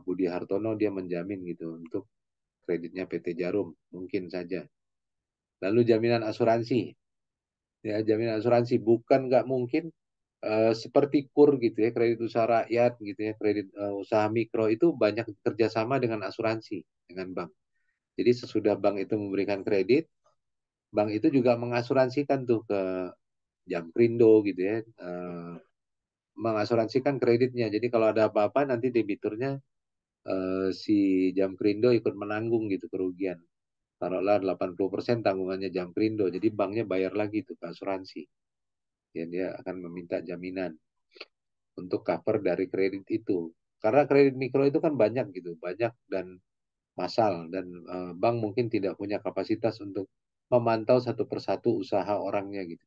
A: Budi Hartono dia menjamin gitu untuk kreditnya PT Jarum, mungkin saja. Lalu jaminan asuransi, ya jaminan asuransi bukan nggak mungkin seperti KUR gitu ya, kredit usaha rakyat gitu ya, kredit usaha mikro itu banyak kerjasama dengan asuransi, dengan bank. Jadi sesudah bank itu memberikan kredit, bank itu juga mengasuransikan tuh ke Jamkrindo gitu ya, mengasuransikan kreditnya. Jadi kalau ada apa-apa nanti debiturnya si Jamkrindo ikut menanggung gitu kerugian. Taruhlah 80% tanggungannya Jamkrindo. Jadi banknya bayar lagi tuh ke asuransi. Ya, dia akan meminta jaminan untuk cover dari kredit itu. Karena kredit mikro itu kan banyak gitu, banyak dan massal, dan bank mungkin tidak punya kapasitas untuk memantau satu persatu usaha orangnya gitu.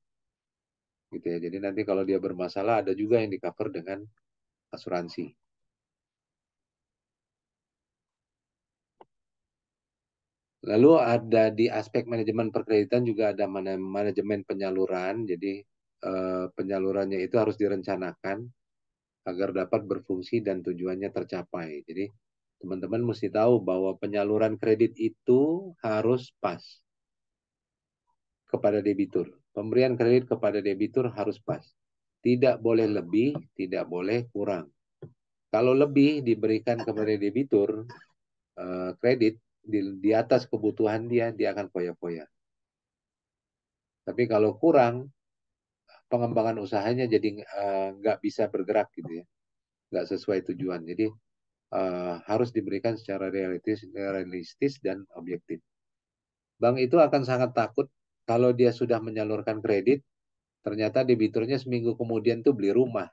A: Gitu ya. Jadi nanti kalau dia bermasalah ada juga yang di cover dengan asuransi. Lalu ada di aspek manajemen perkreditan juga ada manajemen penyaluran. Jadi penyalurannya itu harus direncanakan agar dapat berfungsi dan tujuannya tercapai. Jadi teman-teman mesti tahu bahwa penyaluran kredit itu harus pas kepada debitur. Pemberian kredit kepada debitur harus pas. Tidak boleh lebih, tidak boleh kurang. Kalau lebih diberikan kepada debitur kredit di atas kebutuhan dia akan foya-foya. Tapi kalau kurang, pengembangan usahanya jadi nggak bisa bergerak gitu ya, nggak sesuai tujuan. Jadi harus diberikan secara realistis dan objektif. Bank itu akan sangat takut kalau dia sudah menyalurkan kredit, ternyata debiturnya seminggu kemudian tuh beli rumah.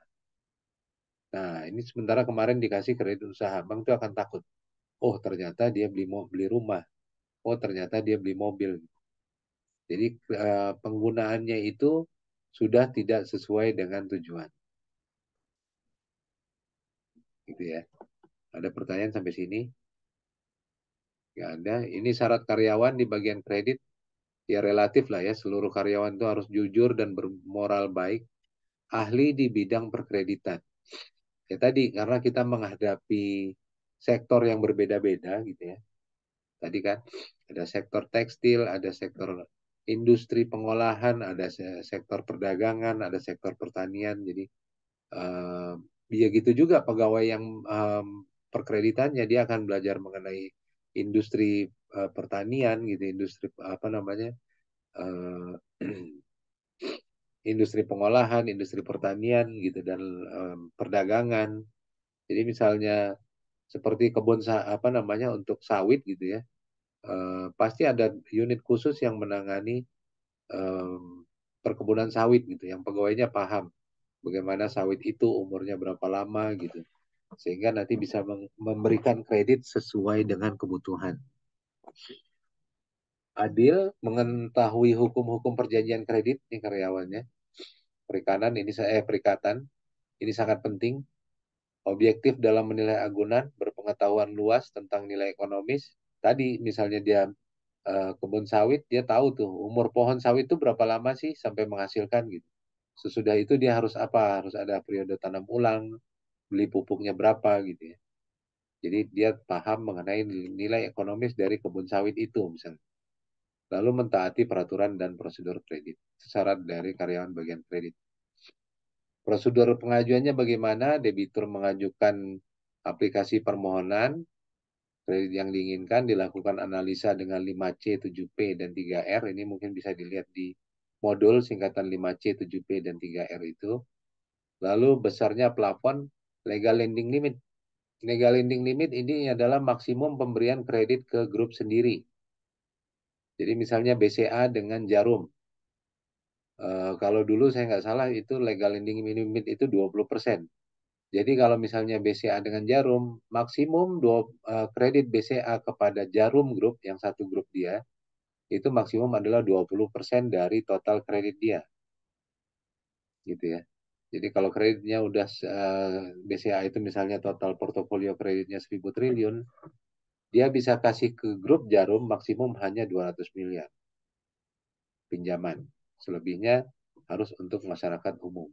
A: Nah, ini sementara kemarin dikasih kredit usaha, bank itu akan takut. Oh, ternyata dia beli rumah. Oh, ternyata dia beli mobil. Jadi penggunaannya itu sudah tidak sesuai dengan tujuan. Gitu ya. Ada pertanyaan sampai sini? Nggak ada. Ini syarat karyawan di bagian kredit. Ya relatif lah ya. Seluruh karyawan itu harus jujur dan bermoral baik. Ahli di bidang perkreditan. Ya tadi, karena kita menghadapi sektor yang berbeda-beda gitu ya. Tadi kan ada sektor tekstil, ada sektor industri pengolahan, ada sektor perdagangan, ada sektor pertanian. Jadi ya gitu juga pegawai yang perkreditannya dia akan belajar mengenai industri pertanian gitu, industri apa namanya industri pengolahan, industri pertanian gitu dan perdagangan. Jadi misalnya seperti kebun apa namanya untuk sawit gitu ya, pasti ada unit khusus yang menangani perkebunan sawit gitu, yang pegawainya paham bagaimana sawit itu umurnya berapa lama gitu, sehingga nanti bisa memberikan kredit sesuai dengan kebutuhan. Adil, mengetahui hukum-hukum perjanjian kredit nih karyawannya. Perikatan ini sangat penting. Objektif dalam menilai agunan, berpengetahuan luas tentang nilai ekonomis. Tadi misalnya dia kebun sawit, dia tahu tuh umur pohon sawit itu berapa lama sih sampai menghasilkan gitu. Sesudah itu dia harus apa? Harus ada periode tanam ulang, beli pupuknya berapa gitu ya. Jadi dia paham mengenai nilai ekonomis dari kebun sawit itu misalnya. Lalu mentaati peraturan dan prosedur kredit. Syarat dari karyawan bagian kredit. Prosedur pengajuannya bagaimana? Debitur mengajukan aplikasi permohonan kredit yang diinginkan, dilakukan analisa dengan 5C, 7P, dan 3R. Ini mungkin bisa dilihat di modul singkatan 5C, 7P, dan 3R itu. Lalu besarnya plafon legal lending limit. Legal lending limit ini adalah maksimum pemberian kredit ke grup sendiri. Jadi misalnya BCA dengan Jarum. Kalau dulu saya nggak salah itu legal lending limit itu 20%. Jadi kalau misalnya BCA dengan Jarum, maksimum kredit BCA kepada Jarum Group, yang satu grup dia, itu maksimum adalah 20% dari total kredit dia. Gitu ya. Jadi kalau kreditnya udah BCA itu misalnya total portofolio kreditnya 1.000 triliun, dia bisa kasih ke grup Jarum maksimum hanya 200 miliar pinjaman. Selebihnya harus untuk masyarakat umum.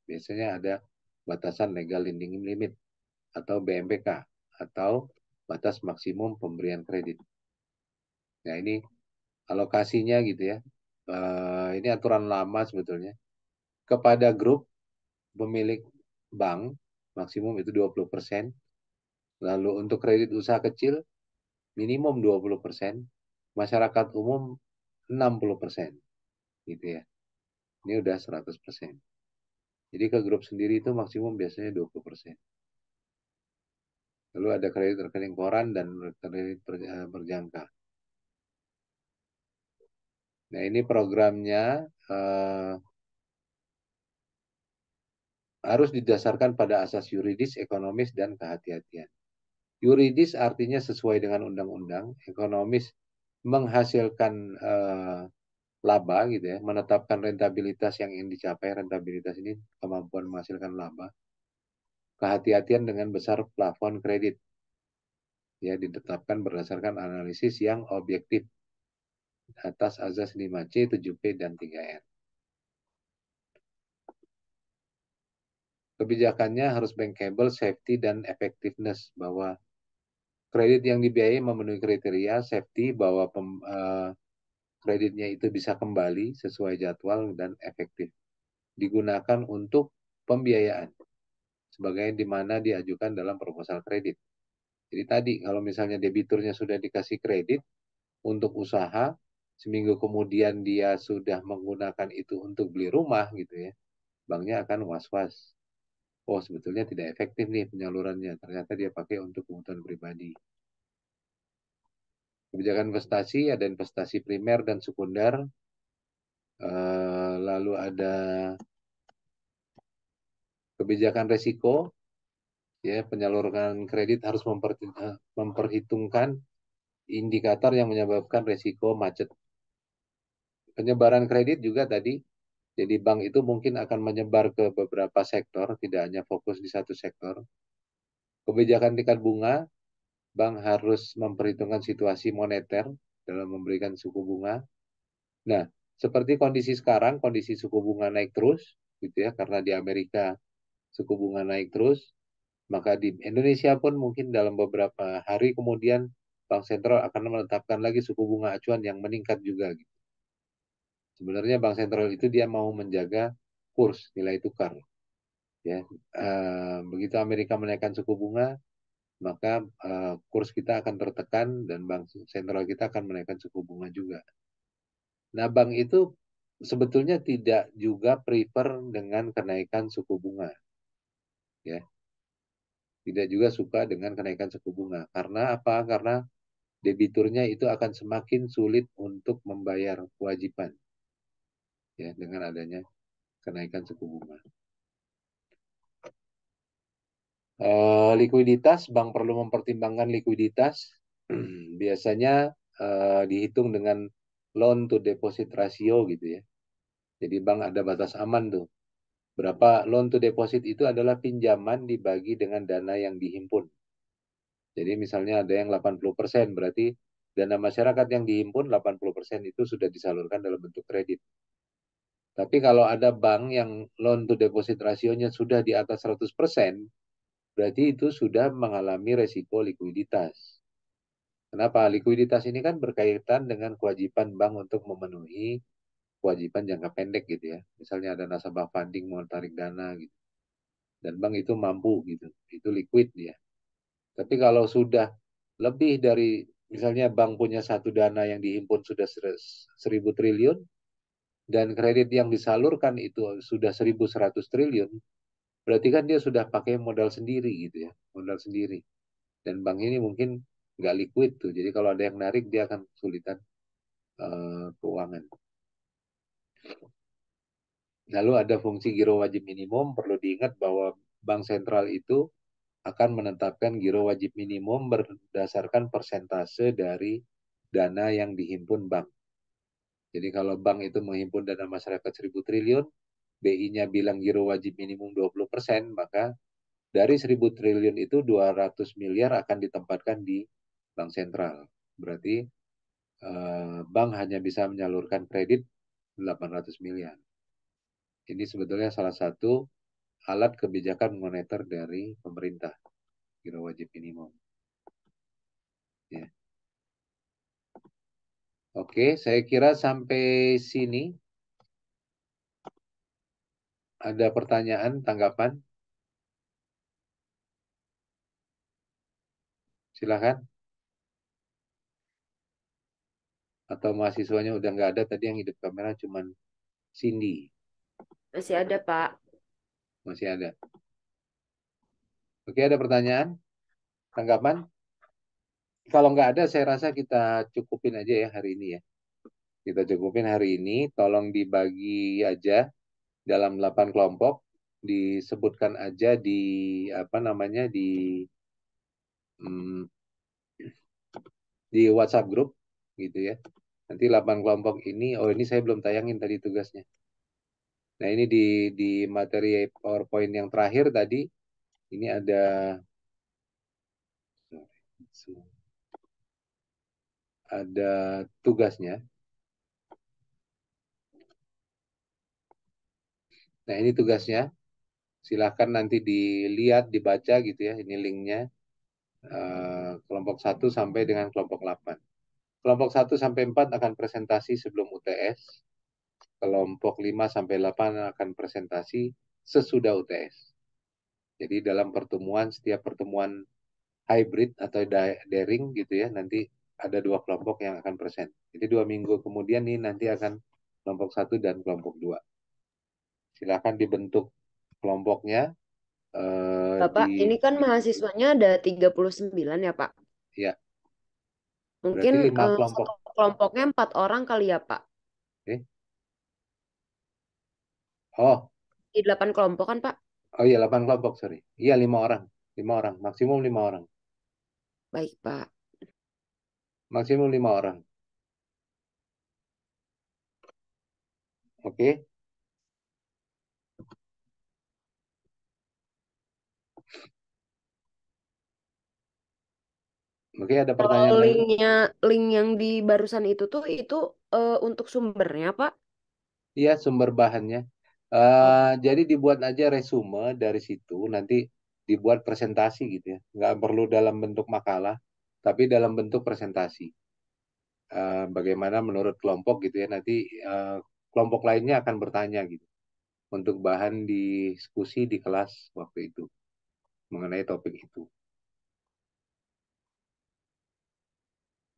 A: Biasanya ada batasan legal lending limit atau BMPK atau batas maksimum pemberian kredit. Nah ini alokasinya gitu ya. Ini aturan lama sebetulnya. Kepada grup pemilik bank maksimum itu 20%. Lalu untuk kredit usaha kecil minimum 20%. Masyarakat umum 60%. Gitu ya. Ini udah 100%. Jadi ke grup sendiri itu maksimum biasanya 20%. Lalu ada kredit rekening koran dan kredit berjangka. Nah ini programnya harus didasarkan pada asas yuridis, ekonomis, dan kehati-hatian. Yuridis artinya sesuai dengan undang-undang, ekonomis menghasilkan laba gitu ya, menetapkan rentabilitas yang ingin dicapai. Rentabilitas ini kemampuan menghasilkan laba. Kehati-hatian dengan besar plafon kredit. Ya, ditetapkan berdasarkan analisis yang objektif atas azas 5C, 7P, dan 3R. Kebijakannya harus bankable, safety, dan effectiveness, bahwa kredit yang dibiayai memenuhi kriteria safety, bahwa kreditnya itu bisa kembali sesuai jadwal dan efektif. Digunakan untuk pembiayaan, sebagai di mana diajukan dalam proposal kredit. Jadi tadi kalau misalnya debiturnya sudah dikasih kredit untuk usaha, seminggu kemudian dia sudah menggunakan itu untuk beli rumah gitu ya, banknya akan was-was. Oh sebetulnya tidak efektif nih penyalurannya, ternyata dia pakai untuk kebutuhan pribadi. Kebijakan investasi, ada investasi primer dan sekunder. Lalu ada kebijakan resiko, ya penyaluran kredit harus memperhitungkan indikator yang menyebabkan resiko macet. Penyebaran kredit juga tadi, jadi bank itu mungkin akan menyebar ke beberapa sektor, tidak hanya fokus di satu sektor. kebijakan tingkat bunga, bank harus memperhitungkan situasi moneter dalam memberikan suku bunga. Nah, seperti kondisi sekarang, kondisi suku bunga naik terus, gitu ya, karena di Amerika suku bunga naik terus, maka di Indonesia pun mungkin dalam beberapa hari kemudian Bank Sentral akan menetapkan lagi suku bunga acuan yang meningkat juga. Gitu. Sebenarnya Bank Sentral itu dia mau menjaga kurs nilai tukar. Ya, begitu Amerika menaikkan suku bunga, maka kurs kita akan tertekan dan Bank Sentral kita akan menaikkan suku bunga juga. Nah, bank itu sebetulnya tidak juga prefer dengan kenaikan suku bunga. Ya, tidak juga suka dengan kenaikan suku bunga. Karena apa? Karena debiturnya itu akan semakin sulit untuk membayar kewajiban ya dengan adanya kenaikan suku bunga. Likuiditas, bank perlu mempertimbangkan likuiditas. Biasanya dihitung dengan loan to deposit ratio gitu ya. Jadi bank ada batas aman tuh. Berapa loan to deposit itu adalah pinjaman dibagi dengan dana yang dihimpun. Jadi misalnya ada yang 80%, berarti dana masyarakat yang dihimpun 80% itu sudah disalurkan dalam bentuk kredit. Tapi kalau ada bank yang loan to deposit rasionya sudah di atas 100%, berarti itu sudah mengalami resiko likuiditas. Kenapa? Likuiditas ini kan berkaitan dengan kewajiban bank untuk memenuhi kewajiban jangka pendek gitu ya. Misalnya ada nasabah funding mau tarik dana gitu. Dan bank itu mampu gitu. Itu liquid dia. Tapi kalau sudah lebih dari, misalnya bank punya satu dana yang dihimpun sudah 1.000 triliun, dan kredit yang disalurkan itu sudah 1.100 triliun, berarti kan dia sudah pakai modal sendiri gitu ya, modal sendiri. Dan bank ini mungkin nggak liquid tuh, jadi kalau ada yang narik dia akan kesulitan keuangan. Lalu ada fungsi giro wajib minimum, perlu diingat bahwa bank sentral itu akan menetapkan giro wajib minimum berdasarkan persentase dari dana yang dihimpun bank. Jadi kalau bank itu menghimpun dana masyarakat 1.000 triliun, BI-nya bilang giro wajib minimum 20%, maka dari 1.000 triliun itu 200 miliar akan ditempatkan di bank sentral. Berarti bank hanya bisa menyalurkan kredit 800 miliar. Ini sebetulnya salah satu alat kebijakan moneter dari pemerintah, giro wajib minimum. Ya. Oke, saya kira sampai sini. Ada pertanyaan, tanggapan? Silakan. Atau mahasiswanya udah nggak ada, tadi yang hidup kamera cuman Cindy.
E: Masih ada, Pak.
A: Masih ada. Oke, ada pertanyaan? Tanggapan? Kalau nggak ada, saya rasa kita cukupin aja ya hari ini ya. Kita cukupin hari ini, tolong dibagi aja dalam 8 kelompok. Disebutkan aja di, apa namanya, di WhatsApp grup gitu ya. Nanti 8 kelompok ini, oh ini saya belum tayangin tadi tugasnya. Nah ini di materi PowerPoint yang terakhir tadi, ini ada tugasnya. Nah ini tugasnya, silahkan nanti dilihat, dibaca gitu ya, ini linknya. Kelompok 1 sampai dengan kelompok 8. Kelompok 1 sampai 4 akan presentasi sebelum UTS. Kelompok 5 sampai 8 akan presentasi sesudah UTS. Jadi dalam pertemuan, setiap pertemuan hybrid atau daring gitu ya, nanti ada 2 kelompok yang akan present. Jadi 2 minggu kemudian nih nanti akan kelompok 1 dan kelompok 2. Silakan dibentuk kelompoknya.
E: Bapak, ini kan mahasiswanya ada 39 ya, Pak?
A: Ya.
E: Mungkin
A: Berarti 5 kelompok.
E: satu kelompoknya 4 orang kali ya, Pak?
A: Okay. Oh.
E: Di 8 kelompok kan, Pak?
A: Oh iya, 8 kelompok, sorry. Iya, 5 orang. 5 orang, maksimum 5 orang.
E: Baik, Pak.
A: Maksimum 5 orang. Oke. Oke, ada
E: Kalau
A: pertanyaan lagi?
E: link yang di barusan itu tuh itu untuk sumbernya, Pak?
A: Iya, sumber bahannya.
E: Oh,
A: Jadi dibuat aja resume dari situ, nanti dibuat presentasi gitu ya. Nggak perlu dalam bentuk makalah, tapi dalam bentuk presentasi. Bagaimana menurut kelompok gitu ya. Nanti kelompok lainnya akan bertanya gitu untuk bahan diskusi di kelas waktu itu mengenai topik itu.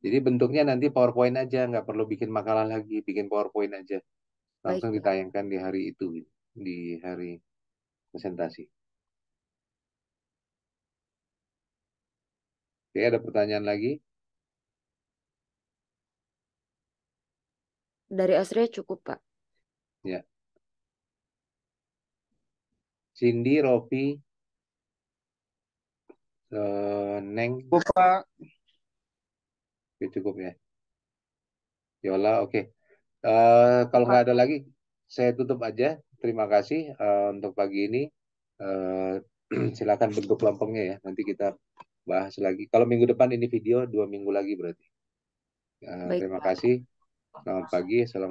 A: Jadi bentuknya nanti PowerPoint aja, nggak perlu bikin makalah lagi, bikin PowerPoint aja.
E: baik,
A: Langsung
E: Pak.
A: ditayangkan di hari itu, gitu. Di hari presentasi. Oke, ada pertanyaan lagi?
E: Dari Asria cukup, Pak.
A: Ya. Cindy, Rofi, Neng,
H: Pak.
A: oke, cukup ya. Yola, oke. Kalau
E: Pak.
A: nggak ada lagi, saya tutup aja. Terima kasih untuk pagi ini. Eh, silakan bentuk kelompoknya ya. Nanti kita bahas lagi. Kalau minggu depan ini video, 2 minggu lagi berarti.
E: Baik,
A: Terima
E: Pak.
A: kasih. Selamat pagi. Assalamualaikum.